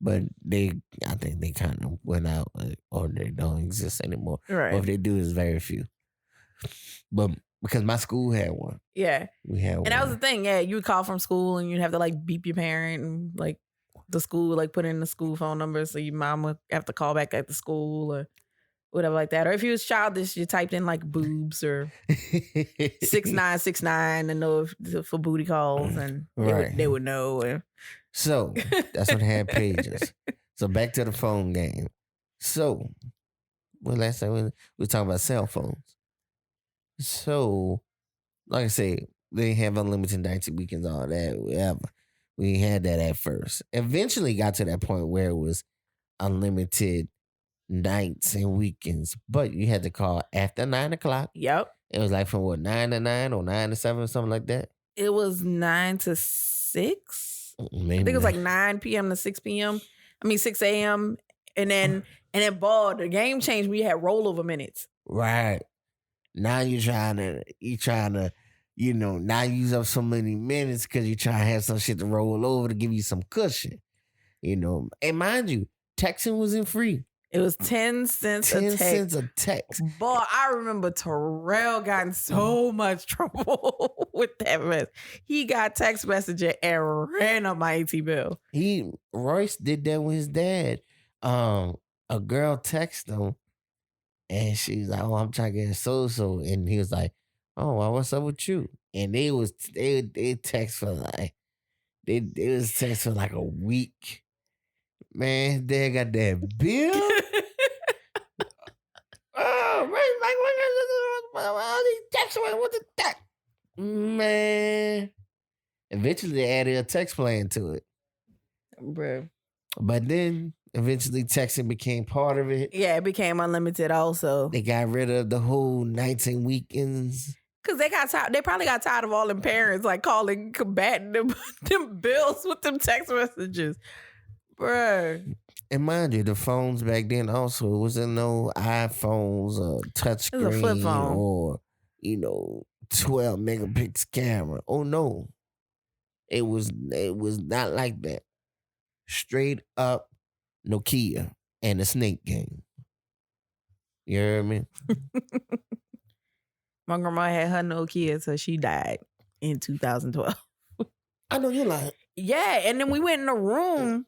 But I think they kind of went out or they don't exist anymore. Right. Or if they do, it's very few. But because my school had one. Yeah. We had one. And that was the thing. Yeah, you would call from school and you'd have to beep your parent and the school would put in the school phone number so your mom would have to call back at the school or whatever like that. Or if you was childish, you typed in boobs or 6969 to know for booty calls and they would know. So that's what had pages. So back to the phone game. So last time we were talking about cell phones. So like I say, they have unlimited nights and weekends, all that, whatever. We had that at first. Eventually got to that point where it was unlimited nights and weekends, but you had to call after 9 o'clock. Yep. It was from 9 to 9 or 9 to 7 or something like that. It was 9 to 6. Maybe. I think it was 9 p.m. to 6 p.m. 6 a.m. And then the game changed. We had rollover minutes Right. Now you trying to, now use up so many minutes because you trying to have some shit to roll over to give you some cushion. And mind you, texting wasn't free. It was 10 cents 10 a text. cents a text. Boy, I remember Terrell got in so much trouble with that mess. He got text messaging and ran up my AT bill. Royce did that with his dad. A girl texted him and she's like, "Oh, I'm trying to get a so-so." And he was like, "Oh, well, what's up with you?" And they text for like, they was text for like a week. Man, his dad got that bill. Oh, all these texts, what the text? Man. Eventually they added a text plan to it. Bro. But then eventually texting became part of it. Yeah, it became unlimited also. They got rid of the whole nights and weekends. Cause they got tired. They probably got tired of all them parents like calling, combating them bills with them text messages, bruh. And mind you, the phones back then also it wasn't no iPhones or touchscreen It was a flip phone. or 12 megapixel camera. Oh no, it was not like that. Straight up Nokia and the Snake Game. You hear me? My grandma had her Nokia till she died in 2012. I know you like. Yeah, and then we went in the room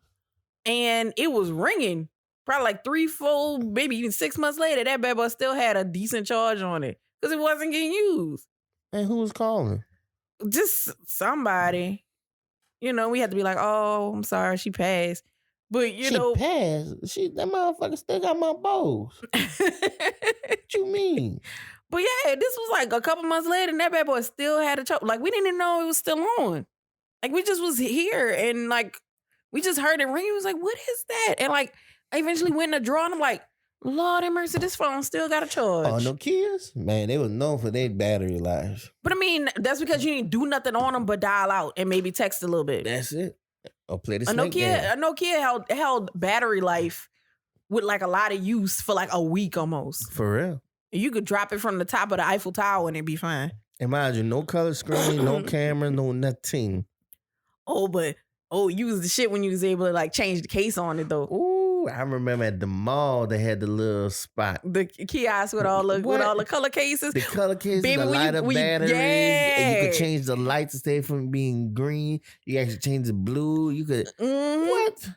and it was ringing. Probably like 3, 4, maybe even 6 months later, that bad boy still had a decent charge on it because it wasn't getting used. And who was calling? Just somebody. We had to be like, "Oh, I'm sorry, she passed." But She passed. That motherfucker still got my balls. What you mean? But yeah, this was like a couple months later, and that bad boy still had a choke. Like we didn't even know it was still on. Like we just was here, and like we just heard it ring. He was like, "What is that?" And like I eventually went in the drawer, and I'm like, "Lord have mercy, this phone still got a charge." Oh, no kids? Man, they was known for their battery life. But I mean, that's because you didn't do nothing on them but dial out and maybe text a little bit. That's it. Or play the A Snake Game. Nokia held battery life with like a lot of use for like a week almost. For real. You could drop it from the top of the Eiffel Tower and it'd be fine. Imagine no color screen, no camera, no nothing. You was the shit when you was able to like change the case on it though. Ooh, I remember at the mall they had the little spot. The kiosk with all the color cases. The color cases, Baby, the light up batteries. And you could yeah. change the lights instead from being green. You actually change the blue. You could what?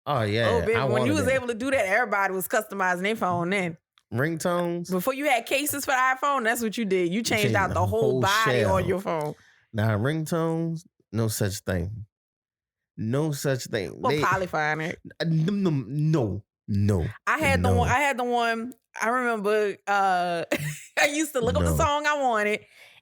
Oh yeah. Oh, baby, I when you was that. able to do that, everybody was customizing their phone then. Ringtones. Before you had cases for the iPhone, that's what you did. You changed out the whole body shell. on your phone. Now ringtones, no such thing. No such thing. Well, polyphonic. No. I had the one. I remember. I used to look up the song I wanted,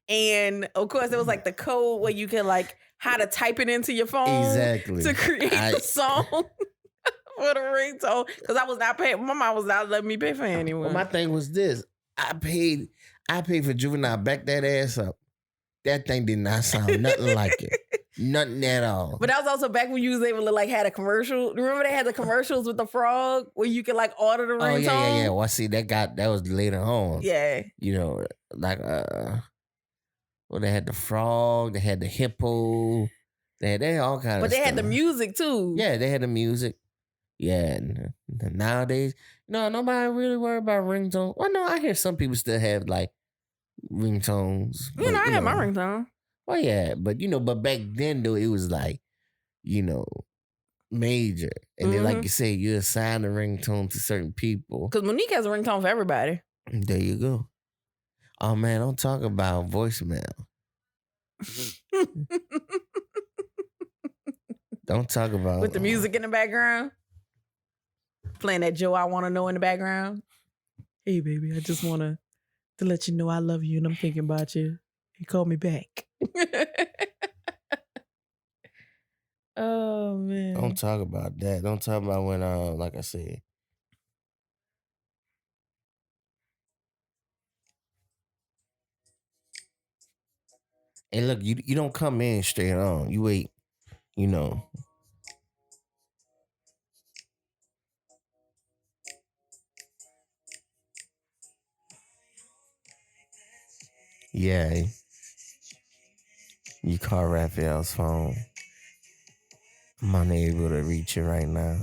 and of course there was like the code where you could like how to type it into your phone exactly to create the song for the ringtone. Because I was not paying. My mom was not letting me pay for it anymore. Well, my thing was this: I paid for Juvenile. Back that ass up. That thing did not sound nothing like it. Nothing at all. But that was also back when you was able to like had a commercial. Remember they had the commercials with the frog where you could like order the ringtone? Oh yeah. Well, see, that was later on. Yeah. Like well, they had the frog, they had the hippo, they had all kinds of stuff. But they had the music too. Yeah, they had the music. Yeah, and nowadays, nobody really worry about ringtones. Well, no, I hear some people still have like ringtones. I had my ringtone. Oh yeah, but but back then though it was like, major, and then like you say, you assign a ringtone to certain people. Because Monique has a ringtone for everybody. There you go. Oh man, don't talk about voicemail. Don't talk about with the music in the background, playing that Joe I Want to Know in the background. Hey baby, I just want to let you know I love you and I'm thinking about you. You call me back. Oh man. Don't talk about that. Don't talk about when like I said. And look, you don't come in straight on. You wait, Yeah. You call Raphael's phone. I'm unable to reach it right now.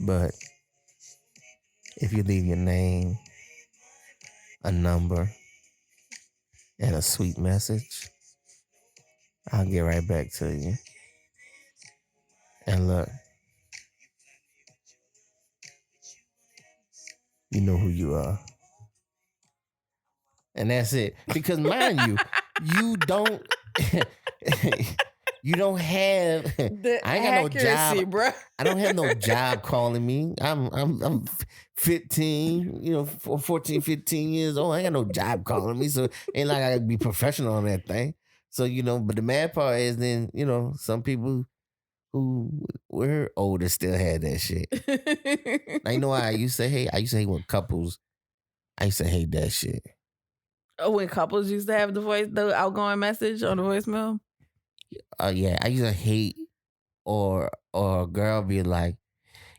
But if you leave your name, a number, and a sweet message, I'll get right back to you. And look, you know who you are. And that's it. Because mind you, you don't you don't have The I ain't got no accuracy, job. bro. I don't have no job calling me. I'm 15, 14, 15 years old. I ain't got no job calling me. So ain't like I gotta be professional on that thing. So, but the mad part is then, some people who were older still had that shit. Now, you know why I used to hate? I used to hate when couples, I used to hate that shit. Oh, when couples used to have the outgoing message on the voicemail? Yeah, I used to hate or a girl be like,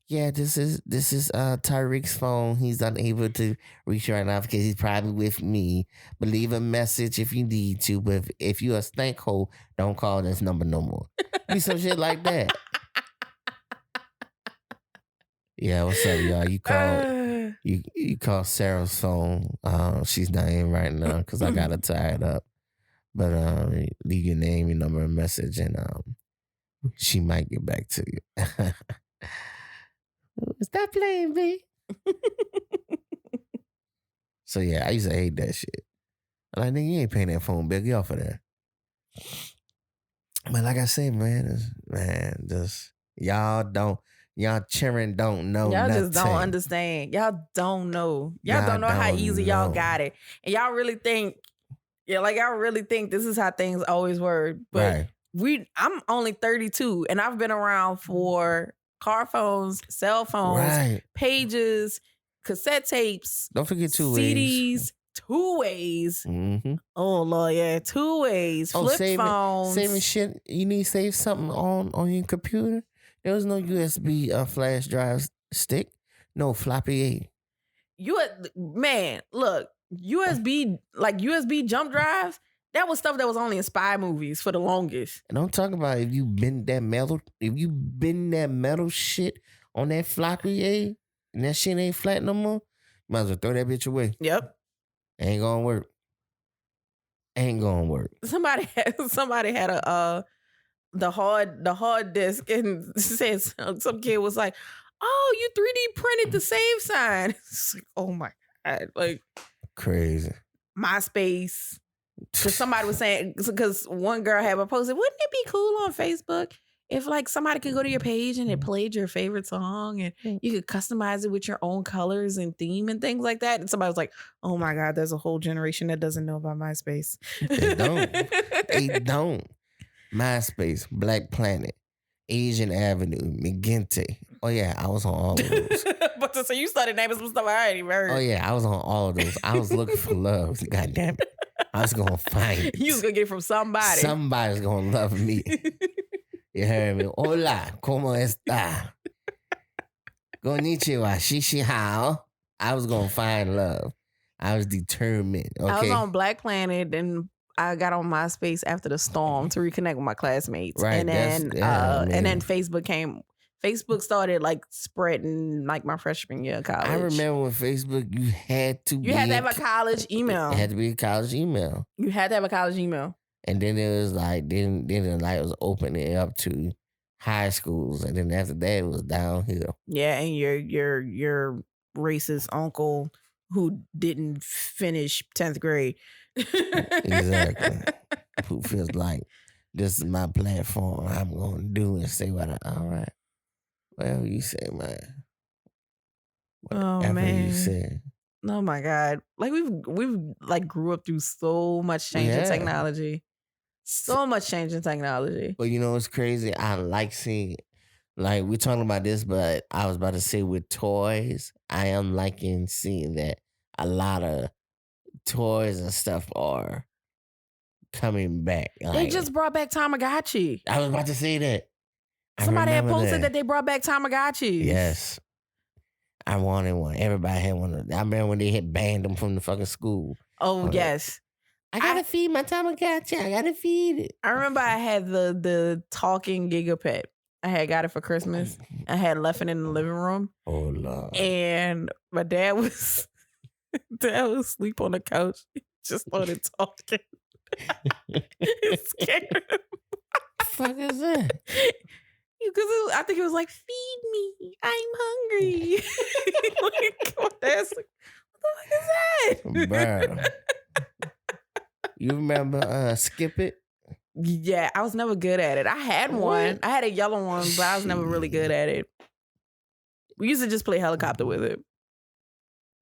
yeah, this is Tariq's phone. He's unable to reach you right now because he's probably with me. But leave a message if you need to. But if you're a stank hole, don't call this number no more. Be some shit like that. Yeah, what's up, y'all? You call Sarah's phone. She's not in right now because I got her tied up. But leave your name, your number, and message, and she might get back to you. Stop playing, B. So yeah, I used to hate that shit. I'm like, nigga, you ain't paying that phone bill. Get off of that. But like I said, y'all children don't know Y'all nothing. just don't understand. Y'all don't know. Y'all don't know how easy y'all got it. And y'all really think, y'all really think this is how things always were. But I'm only 32 and I've been around for car phones, cell phones, pages, cassette tapes. Don't forget two CDs, two ways. Mm-hmm. Oh Lord, yeah, two ways. Flip phones. Saving shit. You need to save something on your computer. There was no USB flash drive stick. No floppy A. Man, look, USB jump drives. That was stuff that was only in spy movies for the longest. And I'm talking about if you bend that metal shit on that floppy A and that shit ain't flat no more, you might as well throw that bitch away. Yep. Ain't gonna work. Somebody had the hard disk and said some kid was like, "Oh, you 3D printed the save sign." It's like, oh my God, like crazy. MySpace. Because somebody was saying, because one girl had posted, wouldn't it be cool on Facebook if like somebody could go to your page and it played your favorite song and you could customize it with your own colors and theme and things like that? And somebody was like, oh my God, there's a whole generation that doesn't know about MySpace. They don't. MySpace, Black Planet, Asian Avenue, McGinty. Oh yeah, I was on all of those. But so you started naming some stuff I already heard. Oh yeah, I was on all of those. I was looking for love. God damn it. I was gonna find it. You was gonna get it from somebody. Somebody's gonna love me. You heard me? Hola, ¿cómo está? Konnichiwa, shishi hao. I was gonna find love. I was determined. Okay? I was on Black Planet and I got on MySpace after the storm to reconnect with my classmates. Right. And then and then Facebook came. Facebook started like spreading like my freshman year of college. I remember when Facebook, you had to have a college email. It had to be a college email. You had to have a college email. And then it was like, then the light was opening up to high schools. And then after that, it was downhill. Yeah, and your racist uncle who didn't finish 10th grade. Exactly. Who feels like this is my platform. I'm going to do and say what all right. Well, you say, man. Oh man, you say. Oh my God! Like we've like grew up through so much change in technology, so much change in technology. But you know what's crazy? I like seeing, like we're talking about this, but I was about to say with toys, I am liking seeing that a lot of toys and stuff are coming back. They just brought back Tamagotchi. I was about to say that. Somebody had posted that they brought back Tamagotchi. Yes. I wanted one. Everybody had one. I remember when they had banned them from the fucking school. Oh, yes. I gotta feed my Tamagotchi. I gotta feed it. I remember I had the talking gigapet. I had got it for Christmas. I had left it in the living room. Oh, Lord. And my dad was asleep on the couch. He just started talking. It scared him. Fuck is that? Because I think it was like, feed me. I'm hungry. Like, my dad's like, what the fuck is that? Bro. You remember Skip It? Yeah, I was never good at it. I had one. I had a yellow one, but I was never really good at it. We used to just play helicopter with it.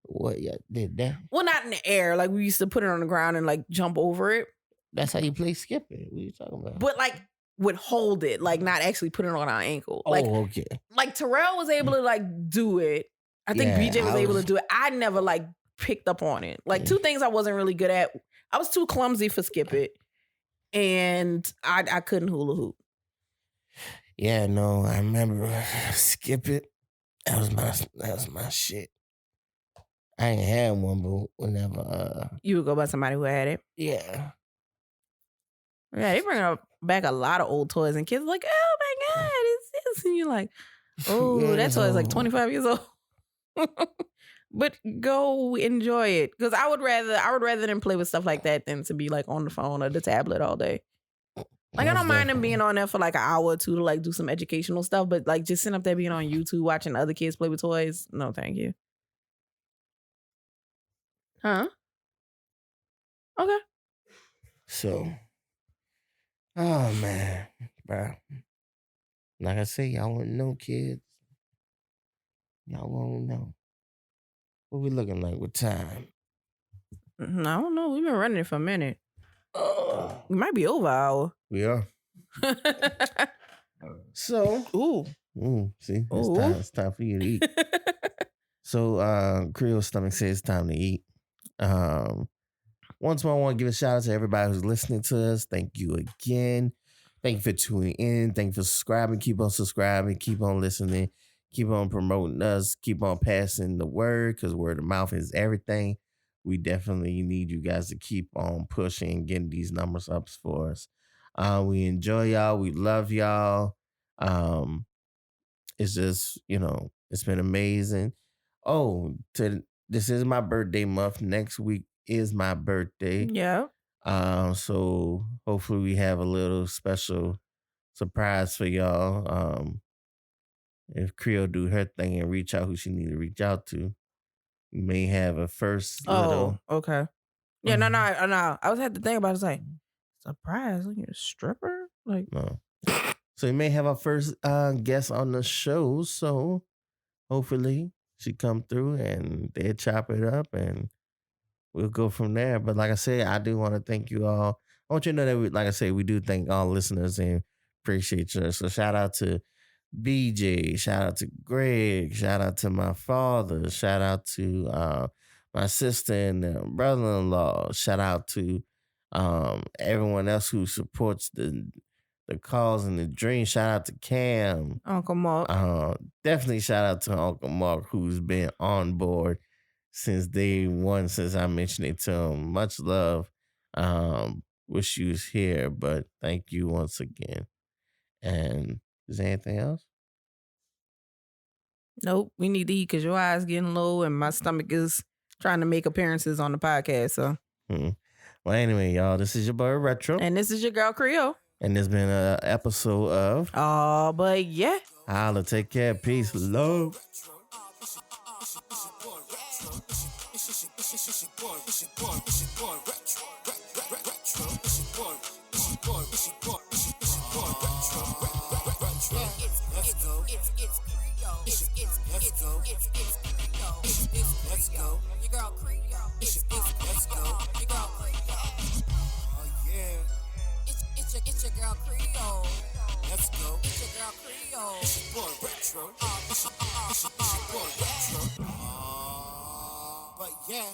What you did that? Well, not in the air. Like, we used to put it on the ground and, like, jump over it. That's how you play Skip It. What are you talking about? But, like, would hold it. Like, not actually put it on our ankle. Oh, Like, okay. like Terrell was able to, like, do it. I think Yeah, BJ was I able was- to do it. I never, like, picked up on it. Like, two things I wasn't really good at. I was too clumsy for Skip It. And I couldn't hula hoop. Yeah, no, I remember Skip It. That was my shit. I ain't had one, but whenever You would go by somebody who had it. yeah. Yeah, they bring back a lot of old toys, and kids are like, oh my God, it's this. And you're like, oh, Yeah, that toy is like no. 25 years old. But go enjoy it. Because I would rather than play with stuff like that than to be like on the phone or the tablet all day. Like, I don't mind them being on there for like an hour or two to like do some educational stuff, but like just sitting up there being on YouTube watching other kids play with toys, no thank you. Huh? Okay. So, oh man, bro. Like I say, y'all won't know, kids. Y'all won't know. What we looking like with time? I don't know. We've been running it for a minute. We might be over an hour. We are. So, see, it's time for you to eat. So, Creole Stomach says it's time to eat. Once more, I want to give a shout out to everybody who's listening to us. Thank you again. Thank you for tuning in. Thank you for subscribing. Keep on subscribing. Keep on listening. Keep on promoting us. Keep on passing the word, because word of mouth is everything. We definitely need you guys to keep on pushing and getting these numbers up for us. We enjoy y'all. We love y'all. It's just, it's been amazing. Oh, this is my birthday month. Next week is my birthday. Yeah. So hopefully we have a little special surprise for y'all. If Creole do her thing and reach out who she need to reach out to, we may have a first little. Okay. Yeah, no. I was had to think about it. It's like, surprise, like you're a stripper? Like, No. So we may have our first guest on the show. So hopefully she come through and they chop it up and we'll go from there. But like I said, I do want to thank you all. I want you to know that, like I said, we do thank all listeners and appreciate you. So shout out to BJ, shout out to Greg, shout out to my father, shout out to my sister and brother-in-law, shout out to everyone else who supports the cause and the dream. Shout out to Cam. Uncle Mark. Definitely shout out to Uncle Mark, who's been on board since day one, since I mentioned it to him. Much love. Wish you was here, but thank you once again. And is there anything else? Nope, we need to eat because your eyes getting low and my stomach is trying to make appearances on the podcast. So, Well, anyway, y'all, this is your boy Retro. and this is your girl Creole. And there's been an episode of Oh, but yeah. Holla, take care, peace, love. Let's go. Your girl Creole. Let's go. Your girl Creole. Oh yeah. It's your girl Creole. Let's go. It's your girl Creole. It's your boy Retro. It's your boy Retro. But yeah.